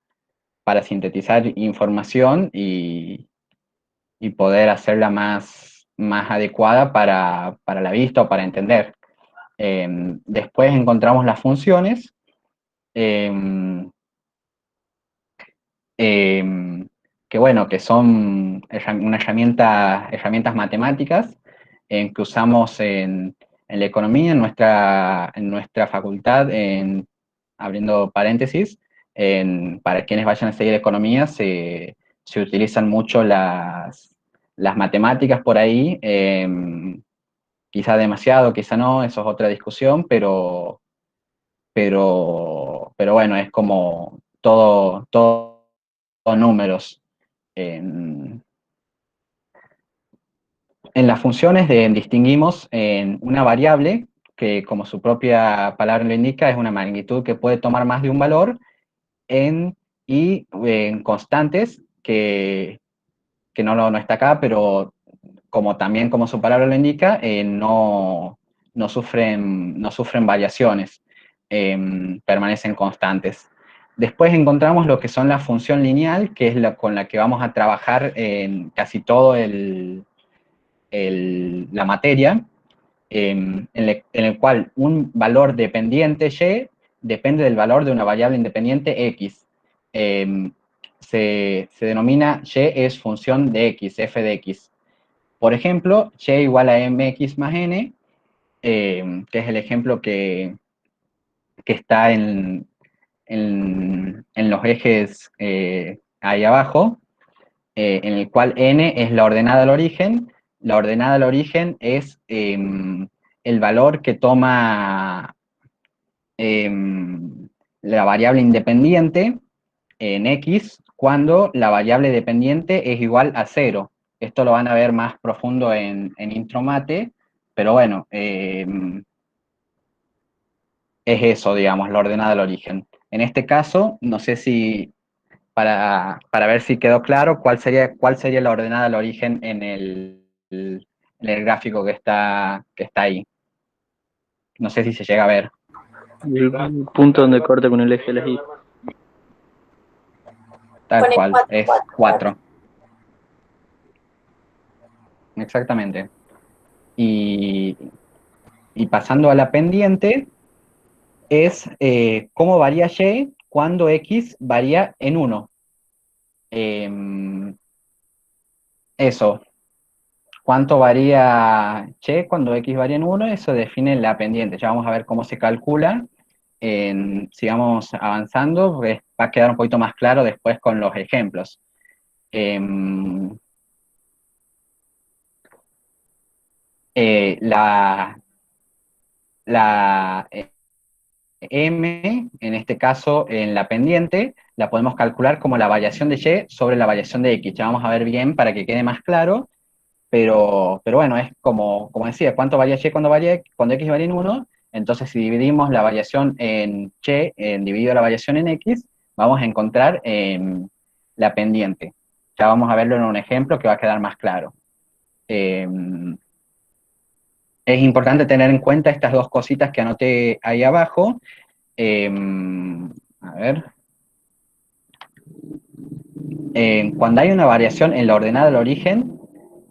sintetizar información y poder hacerla más adecuada para la vista o para entender. Después encontramos las funciones, eh, eh, que bueno, que son herramientas matemáticas que usamos en la economía, en nuestra facultad, abriendo paréntesis, para quienes vayan a seguir economía, se utilizan mucho las matemáticas por ahí, quizá demasiado, quizá no, eso es otra discusión, pero bueno, es como todo números. En, en las funciones distinguimos en una variable que, como su propia palabra lo indica, es una magnitud que puede tomar más de un valor, y en constantes que no está acá, pero también como su palabra lo indica, no sufren variaciones, permanecen constantes. Después encontramos lo que son la función lineal, que es con la que vamos a trabajar en casi todo la materia, en el cual un valor dependiente y depende del valor de una variable independiente x. Se denomina y es función de x, f de x. Por ejemplo, y igual a mx más n, que es el ejemplo que está en los ejes ahí abajo, en el cual n es la ordenada al origen. La ordenada al origen es el valor que toma la variable independiente en x cuando la variable dependiente es igual a 0. Esto lo van a ver más profundo en Intromate, pero bueno, es eso, digamos, la ordenada al origen. En este caso, no sé si, para ver si quedó claro, cuál sería la ordenada al origen en el gráfico que está ahí. No sé si se llega a ver. El punto donde corta con el eje de las Y. Tal Pone cual, 4, es 4, 4. 4. Exactamente. Y, y pasando a la pendiente, es cómo varía y cuando x varía en 1. Eso, cuánto varía y cuando x varía en 1, eso define la pendiente. Ya vamos a ver cómo se calcula. Sigamos avanzando, pues va a quedar un poquito más claro después con los ejemplos. Em, la M, en este caso, en la pendiente, la podemos calcular como la variación de Y sobre la variación de X. Ya vamos a ver bien para que quede más claro, pero bueno, es como decía, ¿cuánto varía Y cuando X varía en 1? Entonces, si dividimos la variación en Y, dividido la variación en X, vamos a encontrar la pendiente. Ya vamos a verlo en un ejemplo que va a quedar más claro. Es importante tener en cuenta estas dos cositas que anoté ahí abajo. A ver. Cuando hay una variación en la ordenada del origen,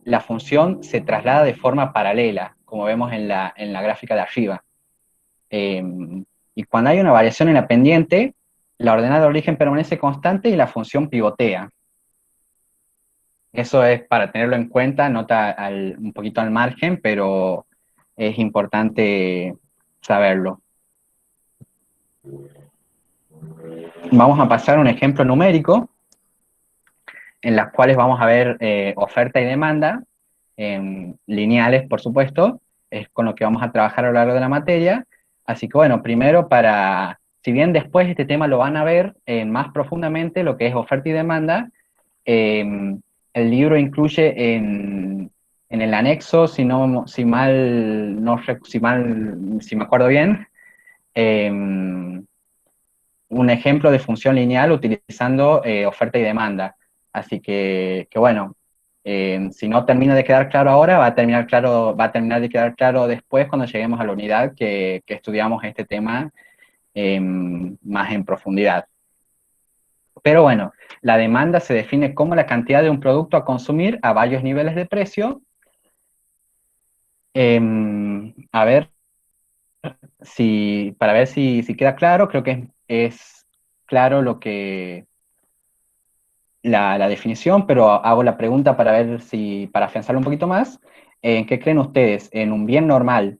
la función se traslada de forma paralela, como vemos en la gráfica de arriba. Y cuando hay una variación en la pendiente, la ordenada de origen permanece constante y la función pivotea. Eso es para tenerlo en cuenta, nota un poquito al margen, pero es importante saberlo. Vamos a pasar a un ejemplo numérico, en las cuales vamos a ver oferta y demanda, lineales, por supuesto, es con lo que vamos a trabajar a lo largo de la materia. Así que bueno, primero si bien después este tema lo van a ver más profundamente, lo que es oferta y demanda, el libro incluye en el anexo, si me acuerdo bien, un ejemplo de función lineal utilizando oferta y demanda. Así que bueno, si no termina de quedar claro ahora, va a terminar de quedar claro después cuando lleguemos a la unidad que estudiamos este tema más en profundidad. Pero bueno, la demanda se define como la cantidad de un producto a consumir a varios niveles de precio. A ver, para ver si queda claro, creo que es claro la definición, pero hago la pregunta para ver para afianzarlo un poquito más. ¿Qué creen ustedes? ¿En un bien normal,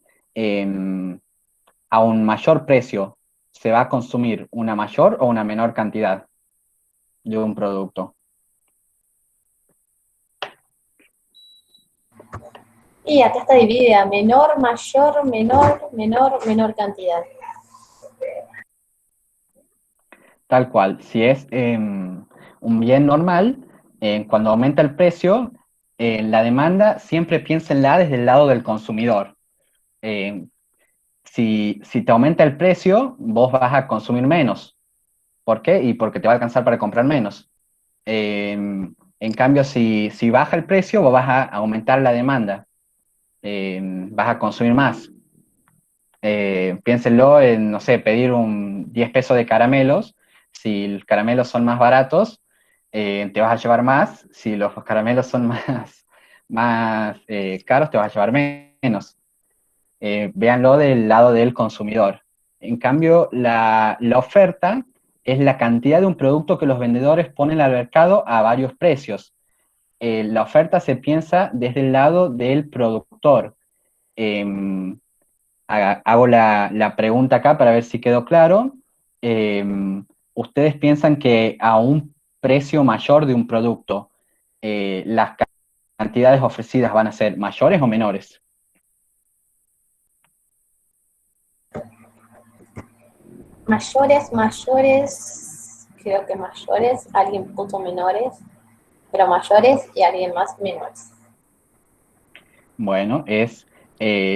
a un mayor precio, se va a consumir una mayor o una menor cantidad de un producto? Y acá está dividida, menor, mayor, menor, menor, menor cantidad. Tal cual, si es un bien normal, cuando aumenta el precio, la demanda siempre piénsenla desde el lado del consumidor. Eh, si te aumenta el precio, vos vas a consumir menos. ¿Por qué? Y porque te va a alcanzar para comprar menos. En cambio, si baja el precio, vos vas a aumentar la demanda. Vas a consumir más. Piénsenlo en, no sé, pedir 10 pesos de caramelos. Si los caramelos son más baratos, te vas a llevar más. Si los caramelos son más caros, te vas a llevar menos. Véanlo del lado del consumidor. En cambio, la oferta es la cantidad de un producto que los vendedores ponen al mercado a varios precios. La oferta se piensa desde el lado del productor. Em, Hago la pregunta acá para ver si quedó claro. ¿Ustedes piensan que a un precio mayor de un producto, las cantidades ofrecidas van a ser mayores o menores? Mayores, creo que mayores, alguien puso menores, pero mayores y alguien más menores. Bueno, es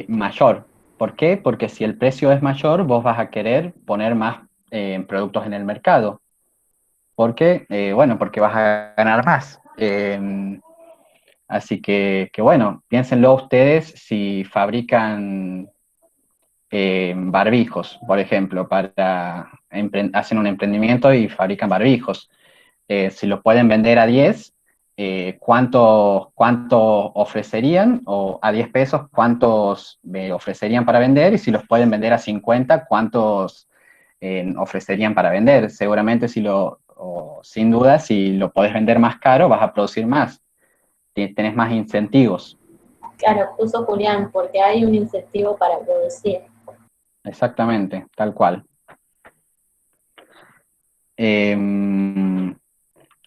mayor. ¿Por qué? Porque si el precio es mayor, vos vas a querer poner más productos en el mercado. ¿Por qué? Bueno, porque vas a ganar más. Así que bueno, piénsenlo ustedes si fabrican barbijos, por ejemplo, hacen un emprendimiento y fabrican barbijos. Si los pueden vender a 10, ¿cuánto ofrecerían? O a 10 pesos, ¿cuántos ofrecerían para vender? Y si los pueden vender a 50, ¿cuántos ofrecerían para vender? Seguramente sin duda, si lo podés vender más caro, vas a producir más. Tenés más incentivos. Claro, puso Julián, porque hay un incentivo para producir. Exactamente, tal cual.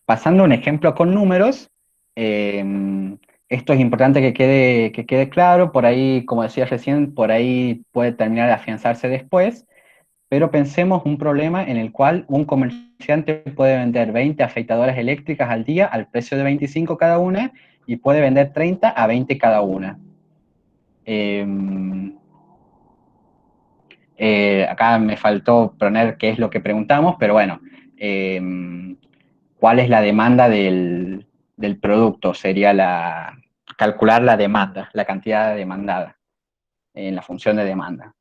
Pasando a un ejemplo con números, esto es importante que quede claro, por ahí, como decía recién, por ahí puede terminar de afianzarse después, pero pensemos un problema en el cual un comerciante puede vender 20 afeitadoras eléctricas al día al precio de 25 cada una y puede vender 30 a 20 cada una. Acá me faltó poner qué es lo que preguntamos, pero bueno, ¿cuál es la demanda del producto? Sería calcular la demanda, la cantidad demandada en la función de demanda.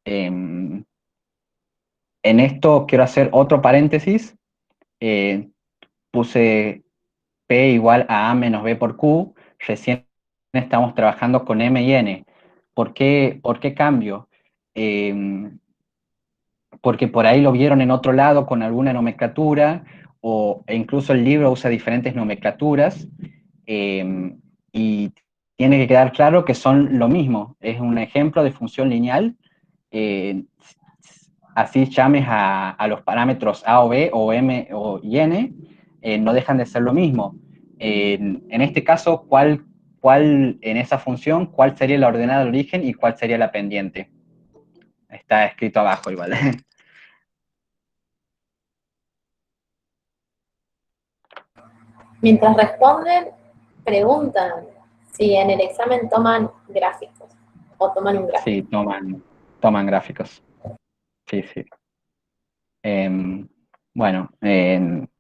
En esto quiero hacer otro paréntesis. puse P igual a A menos B por Q, recién estamos trabajando con M y N. ¿Por qué cambio? Porque por ahí lo vieron en otro lado con alguna nomenclatura, e incluso el libro usa diferentes nomenclaturas, y tiene que quedar claro que son lo mismo. Es un ejemplo de función lineal, eh, así llames a los parámetros A o B o M y N, no dejan de ser lo mismo. En este caso, ¿cuál en esa función, cuál sería la ordenada de origen y cuál sería la pendiente? Está escrito abajo igual. Mientras responden, preguntan si en el examen toman gráficos o toman un gráfico. Sí, toman gráficos. Sí, sí. Bueno,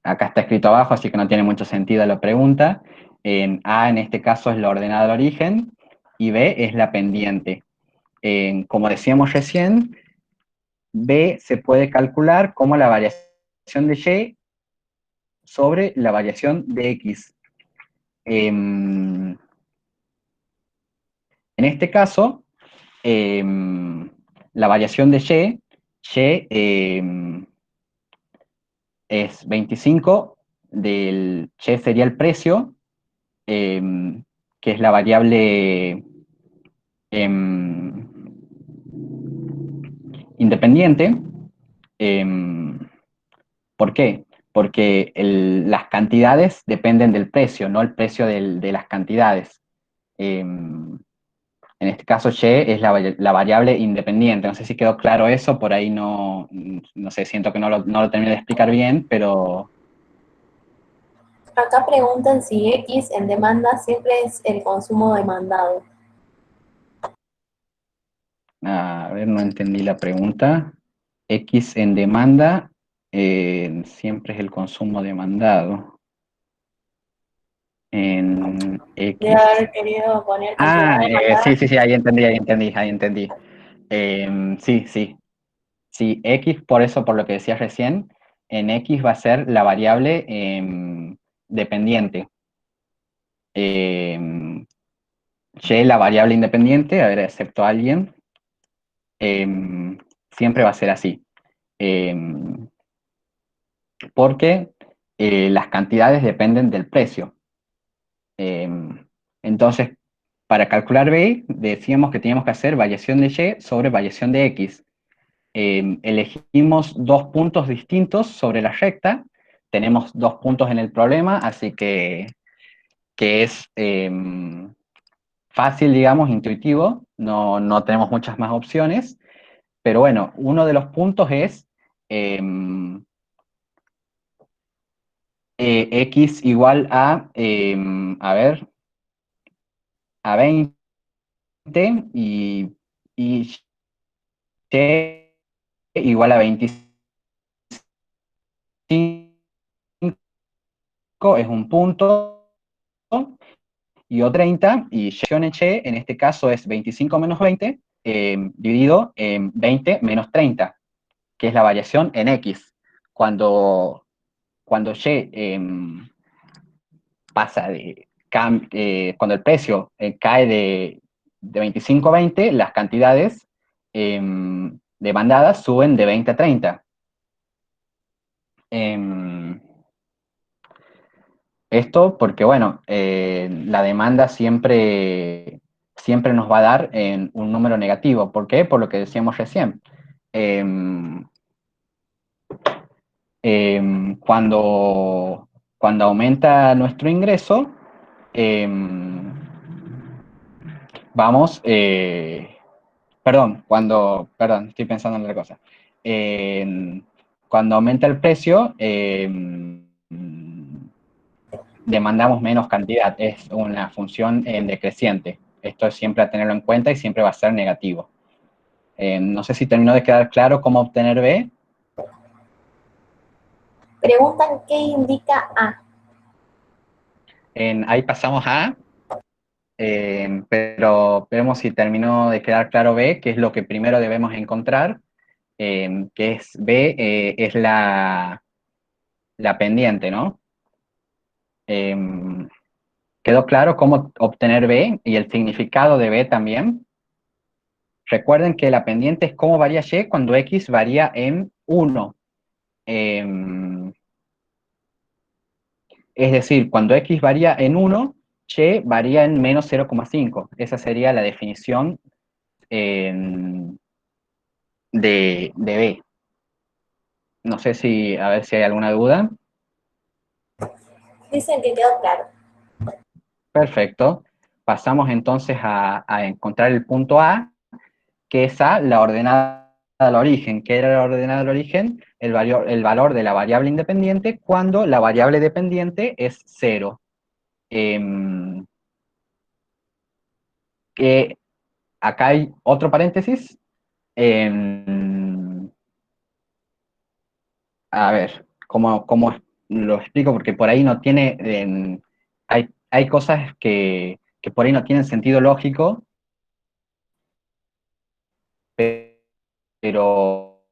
acá está escrito abajo, así que no tiene mucho sentido la pregunta. A en este caso es la ordenada de origen y B es la pendiente. Como decíamos recién, B se puede calcular como la variación de Y sobre la variación de X. En este caso, la variación de Y es 25, del Y sería el precio, que es la variable independiente. ¿Por qué? Porque las cantidades dependen del precio, no el precio de las cantidades. En este caso, Y es la variable independiente. No sé si quedó claro eso, por ahí no sé, siento que no lo terminé de explicar bien, pero Acá preguntan si X en demanda siempre es el consumo demandado. a ver, no entendí la pregunta. X en demanda siempre es el consumo demandado. En Debe X. haber querido poner cantidad demandada. Sí, ahí entendí. Sí, sí. Sí, X, por eso, por lo que decías recién, en X va a ser la variable dependiente. Y, la variable independiente, a ver, excepto alguien, siempre va a ser así. Em, Porque las cantidades dependen del precio. Entonces, para calcular B, decíamos que teníamos que hacer variación de Y sobre variación de X. Elegimos dos puntos distintos sobre la recta, tenemos dos puntos en el problema, así que es fácil, digamos, intuitivo, no tenemos muchas más opciones, pero bueno, uno de los puntos es X igual a ver, a 20 y Y igual a 25 es un punto, y o 30, y Y en este caso es 25 menos 20, dividido en 20 menos 30, que es la variación en X. Cuando Y pasa cuando el precio cae de 25 a 20, las cantidades demandadas suben de 20 a 30. Esto porque, bueno, la demanda siempre nos va a dar en un número negativo. ¿Por qué? Por lo que decíamos recién. Em, cuando aumenta nuestro ingreso, em, vamos, perdón, estoy pensando en otra cosa. Cuando aumenta el precio, demandamos menos cantidad, es una función decreciente. Esto es siempre a tenerlo en cuenta y siempre va a ser negativo. No sé si terminó de quedar claro cómo obtener B. Preguntan qué indica A. Ahí pasamos a A, pero vemos si terminó de quedar claro B, que es lo que primero debemos encontrar, que es B, es la pendiente, ¿no? ¿Quedó claro cómo obtener B y el significado de B también? Recuerden que la pendiente es cómo varía Y cuando X varía en 1. Es decir, cuando X varía en 1, Y varía en menos 0,5. Esa sería la definición de B. No sé si, a ver si hay alguna duda. Dicen que quedó claro. Perfecto. Pasamos entonces a encontrar el punto A, que es A, la ordenada al origen. ¿Qué era la ordenada al origen? El valor de la variable independiente cuando la variable dependiente es 0. Que acá hay otro paréntesis. A ver, ¿cómo lo explico? Porque por ahí no tiene, hay cosas que por ahí no tienen sentido lógico, pero,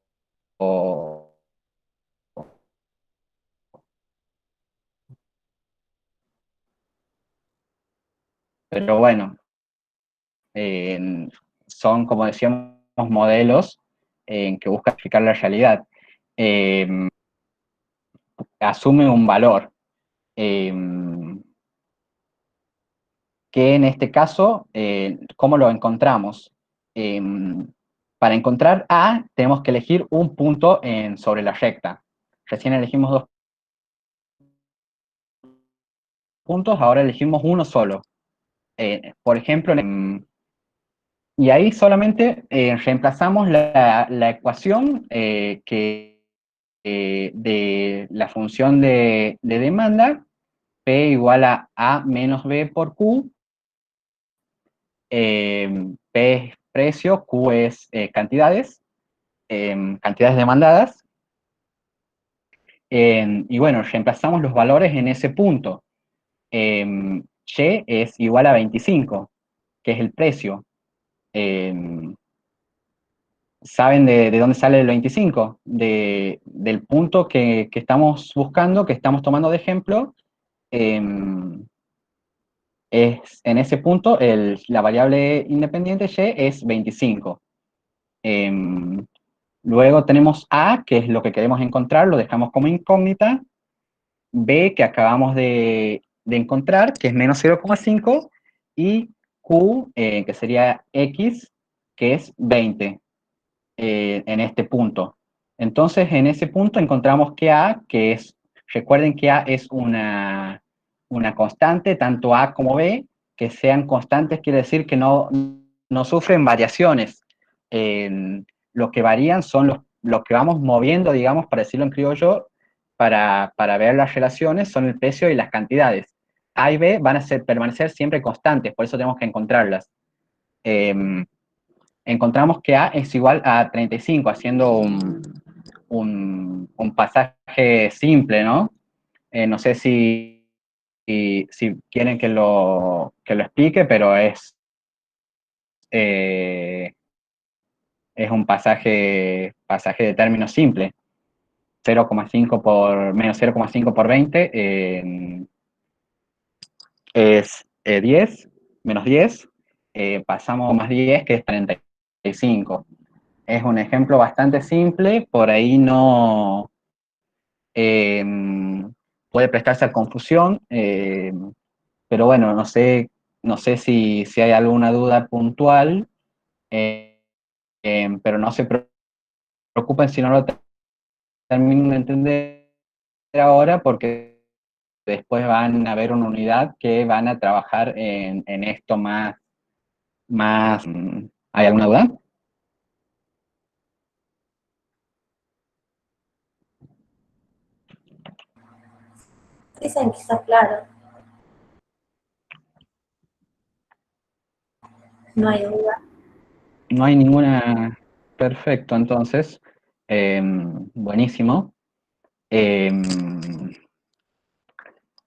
pero bueno, eh, son, como decíamos, modelos que buscan explicar la realidad. Eh, Asume un valor. Eh, que en este caso, ¿cómo lo encontramos? Eh, para encontrar A, tenemos que elegir un punto sobre la recta. Recién elegimos 2 puntos, ahora elegimos uno solo. Por ejemplo, y ahí solamente reemplazamos la ecuación de la función de demanda, P igual a menos B por Q. P es precio, Q es cantidades demandadas. Y bueno, reemplazamos los valores en ese punto. Y es igual a 25, que es el precio. ¿Saben de dónde sale el 25? Del punto que estamos buscando, que estamos tomando de ejemplo. En ese punto, la variable independiente Y es 25. Luego tenemos A, que es lo que queremos encontrar, lo dejamos como incógnita. B, que acabamos de encontrar, que es menos 0,5. Y Q, que sería X, que es 20 en este punto. Entonces, en ese punto encontramos que A, recuerden que A es una constante, tanto A como B, que sean constantes quiere decir que no sufren variaciones. Lo que varían son los que vamos moviendo, digamos, para decirlo en criollo, para ver las relaciones, son el precio y las cantidades. A y B van a permanecer siempre constantes, por eso tenemos que encontrarlas. Encontramos que A es igual a 35, haciendo un pasaje simple, ¿no? No sé si quieren que lo explique, pero eh, es un pasaje de términos simple. 0,5 por menos 0,5 por 20 es 10, menos 10. Pasamos más 10, que es 35. Es un ejemplo bastante simple, por ahí no eh, puede prestarse a confusión, pero bueno, no sé si hay alguna duda puntual, eh, pero no se preocupen si no lo termino de entender ahora, porque después van a ver una unidad que van a trabajar en esto más. ¿Hay alguna duda? Dicen que está claro. No hay duda. No hay ninguna. Perfecto, entonces, buenísimo. Em,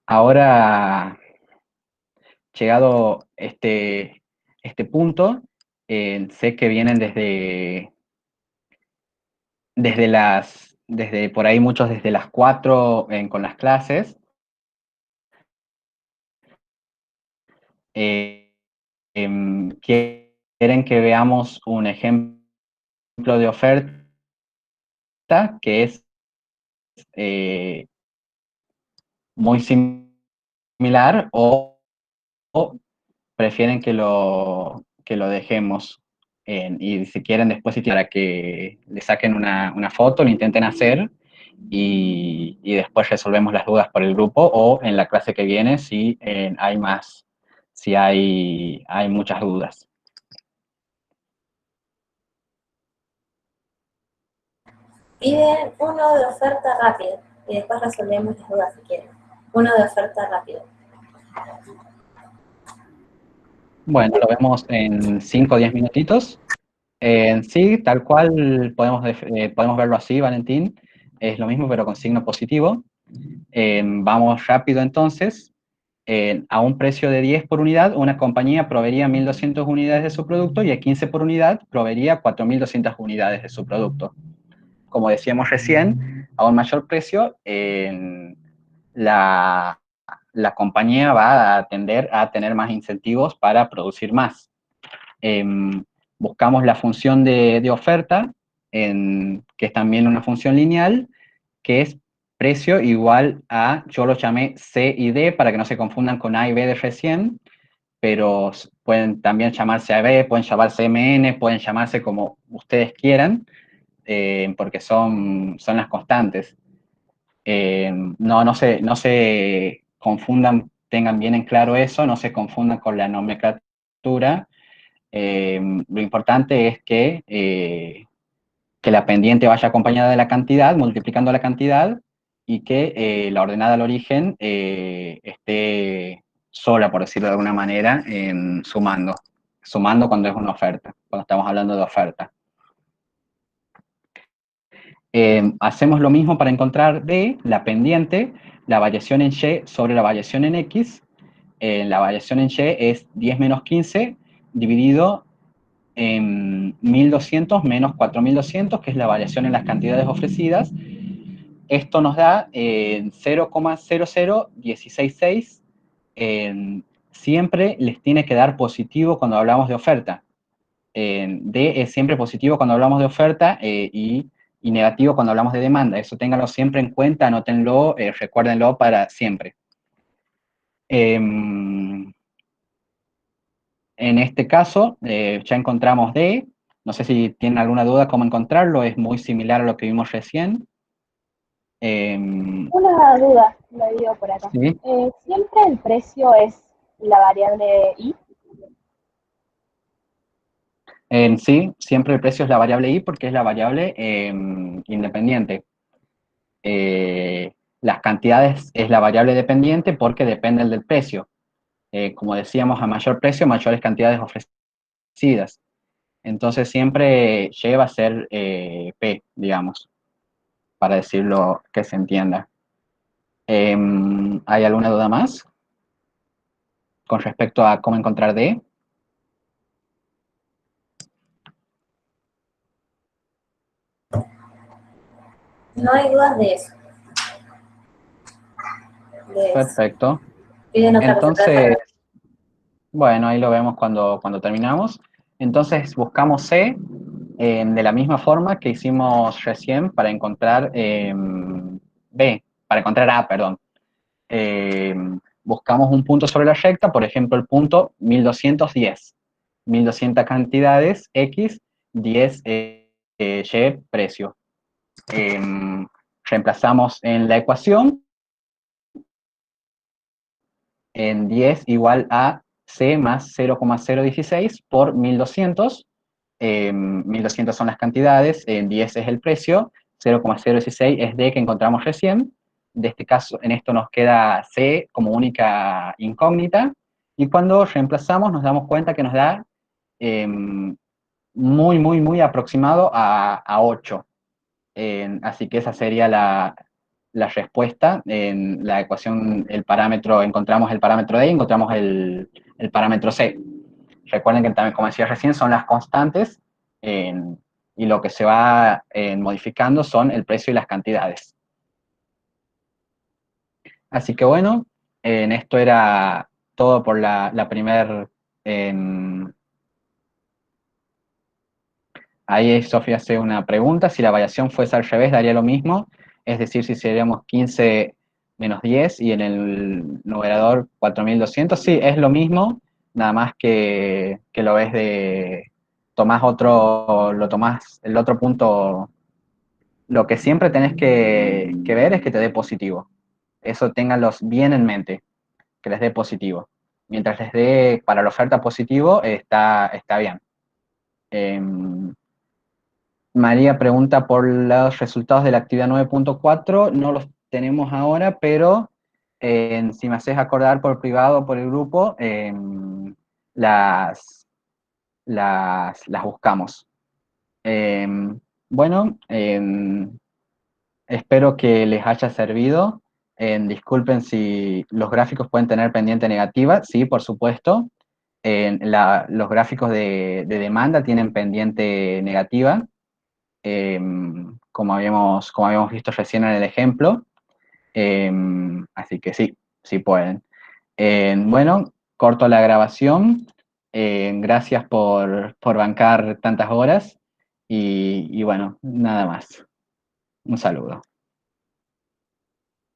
Ahora, llegado este punto, sé que vienen desde por ahí muchos desde las 4 con las clases. quieren que veamos un ejemplo de oferta que es muy similar o prefieren que lo dejemos y si quieren después para que le saquen una foto, lo intenten hacer y después resolvemos las dudas por el grupo o en la clase que viene si hay más, si hay muchas dudas. Piden uno de oferta rápido y después resolvemos las dudas si quieren. Uno de oferta rápido. Bueno, lo vemos en 5 o 10 minutitos. Sí, tal cual podemos verlo así, Valentín. Es lo mismo, pero con signo positivo. Vamos rápido entonces. A un precio de 10 por unidad, una compañía proveería 1.200 unidades de su producto y a 15 por unidad proveería 4.200 unidades de su producto. Como decíamos recién, a un mayor precio, la compañía va a tender a tener más incentivos para producir más. Buscamos la función de oferta, que es también una función lineal, que es precio igual a, yo lo llamé C y D para que no se confundan con A y B de recién, pero pueden también llamarse AB, pueden llamarse MN, pueden llamarse como ustedes quieran, porque son las constantes. No se confundan, tengan bien en claro eso, no se confundan con la nomenclatura. Lo importante es que la pendiente vaya acompañada de la cantidad, multiplicando la cantidad, y que la ordenada al origen esté sola, por decirlo de alguna manera, sumando cuando es una oferta, cuando estamos hablando de oferta. Hacemos lo mismo para encontrar D, la pendiente, la variación en Y sobre la variación en X. La variación en Y es 10 menos 15 dividido en 1.200 menos 4.200, que es la variación en las cantidades ofrecidas. Esto nos da 0,00166. Siempre les tiene que dar positivo cuando hablamos de oferta. D es siempre positivo cuando hablamos de oferta y negativo cuando hablamos de demanda. Eso ténganlo siempre en cuenta, anótenlo, recuérdenlo para siempre. En este caso, ya encontramos D. No sé si tienen alguna duda cómo encontrarlo, es muy similar a lo que vimos recién. Una duda, lo digo por acá. ¿Sí? ¿Siempre el precio es la variable I? Sí, siempre el precio es la variable I porque es la variable independiente. Las cantidades es la variable dependiente porque dependen del precio. Como decíamos, a mayor precio, mayores cantidades ofrecidas. Entonces siempre lleva a ser P, digamos, para decirlo que se entienda. ¿Hay alguna duda más con respecto a cómo encontrar D? No hay dudas de eso. Perfecto. Piden otra Entonces, bueno, ahí lo vemos cuando terminamos. Entonces buscamos C de la misma forma que hicimos recién para encontrar B, para encontrar A, perdón. Buscamos un punto sobre la recta, por ejemplo, el punto 1210. 1200 cantidades, X, 10 Y, precio. Reemplazamos en la ecuación en 10 igual a C más 0,016 por 1200. 1200 son las cantidades, 10 es el precio, 0,016 es D que encontramos recién. De este caso, en esto nos queda C como única incógnita, y cuando reemplazamos nos damos cuenta que nos da muy aproximado a 8. Así que esa sería la respuesta. En la ecuación, encontramos el parámetro D y encontramos el parámetro C. Recuerden que también, como decía recién, son las constantes y lo que se va modificando son el precio y las cantidades. Así que bueno, esto era todo por la primer... ahí Sofía hace una pregunta, si la variación fuese al revés daría lo mismo, es decir, si seríamos 15 menos 10 y en el numerador 4200, sí, es lo mismo, nada más que lo ves tomás el otro punto, lo que siempre tenés que ver es que te dé positivo, eso ténganlos bien en mente, que les dé positivo. Mientras les dé para la oferta positivo, está bien. María pregunta por los resultados de la actividad 9.4, no los tenemos ahora, pero si me haces acordar por privado o por el grupo, las, las buscamos. Bueno, espero que les haya servido. Disculpen si los gráficos pueden tener pendiente negativa, sí, por supuesto. Los gráficos de demanda tienen pendiente negativa, como habíamos visto recién en el ejemplo. Así que sí, sí pueden. Bueno, corto la grabación. Gracias por bancar tantas horas. Y bueno, nada más. Un saludo.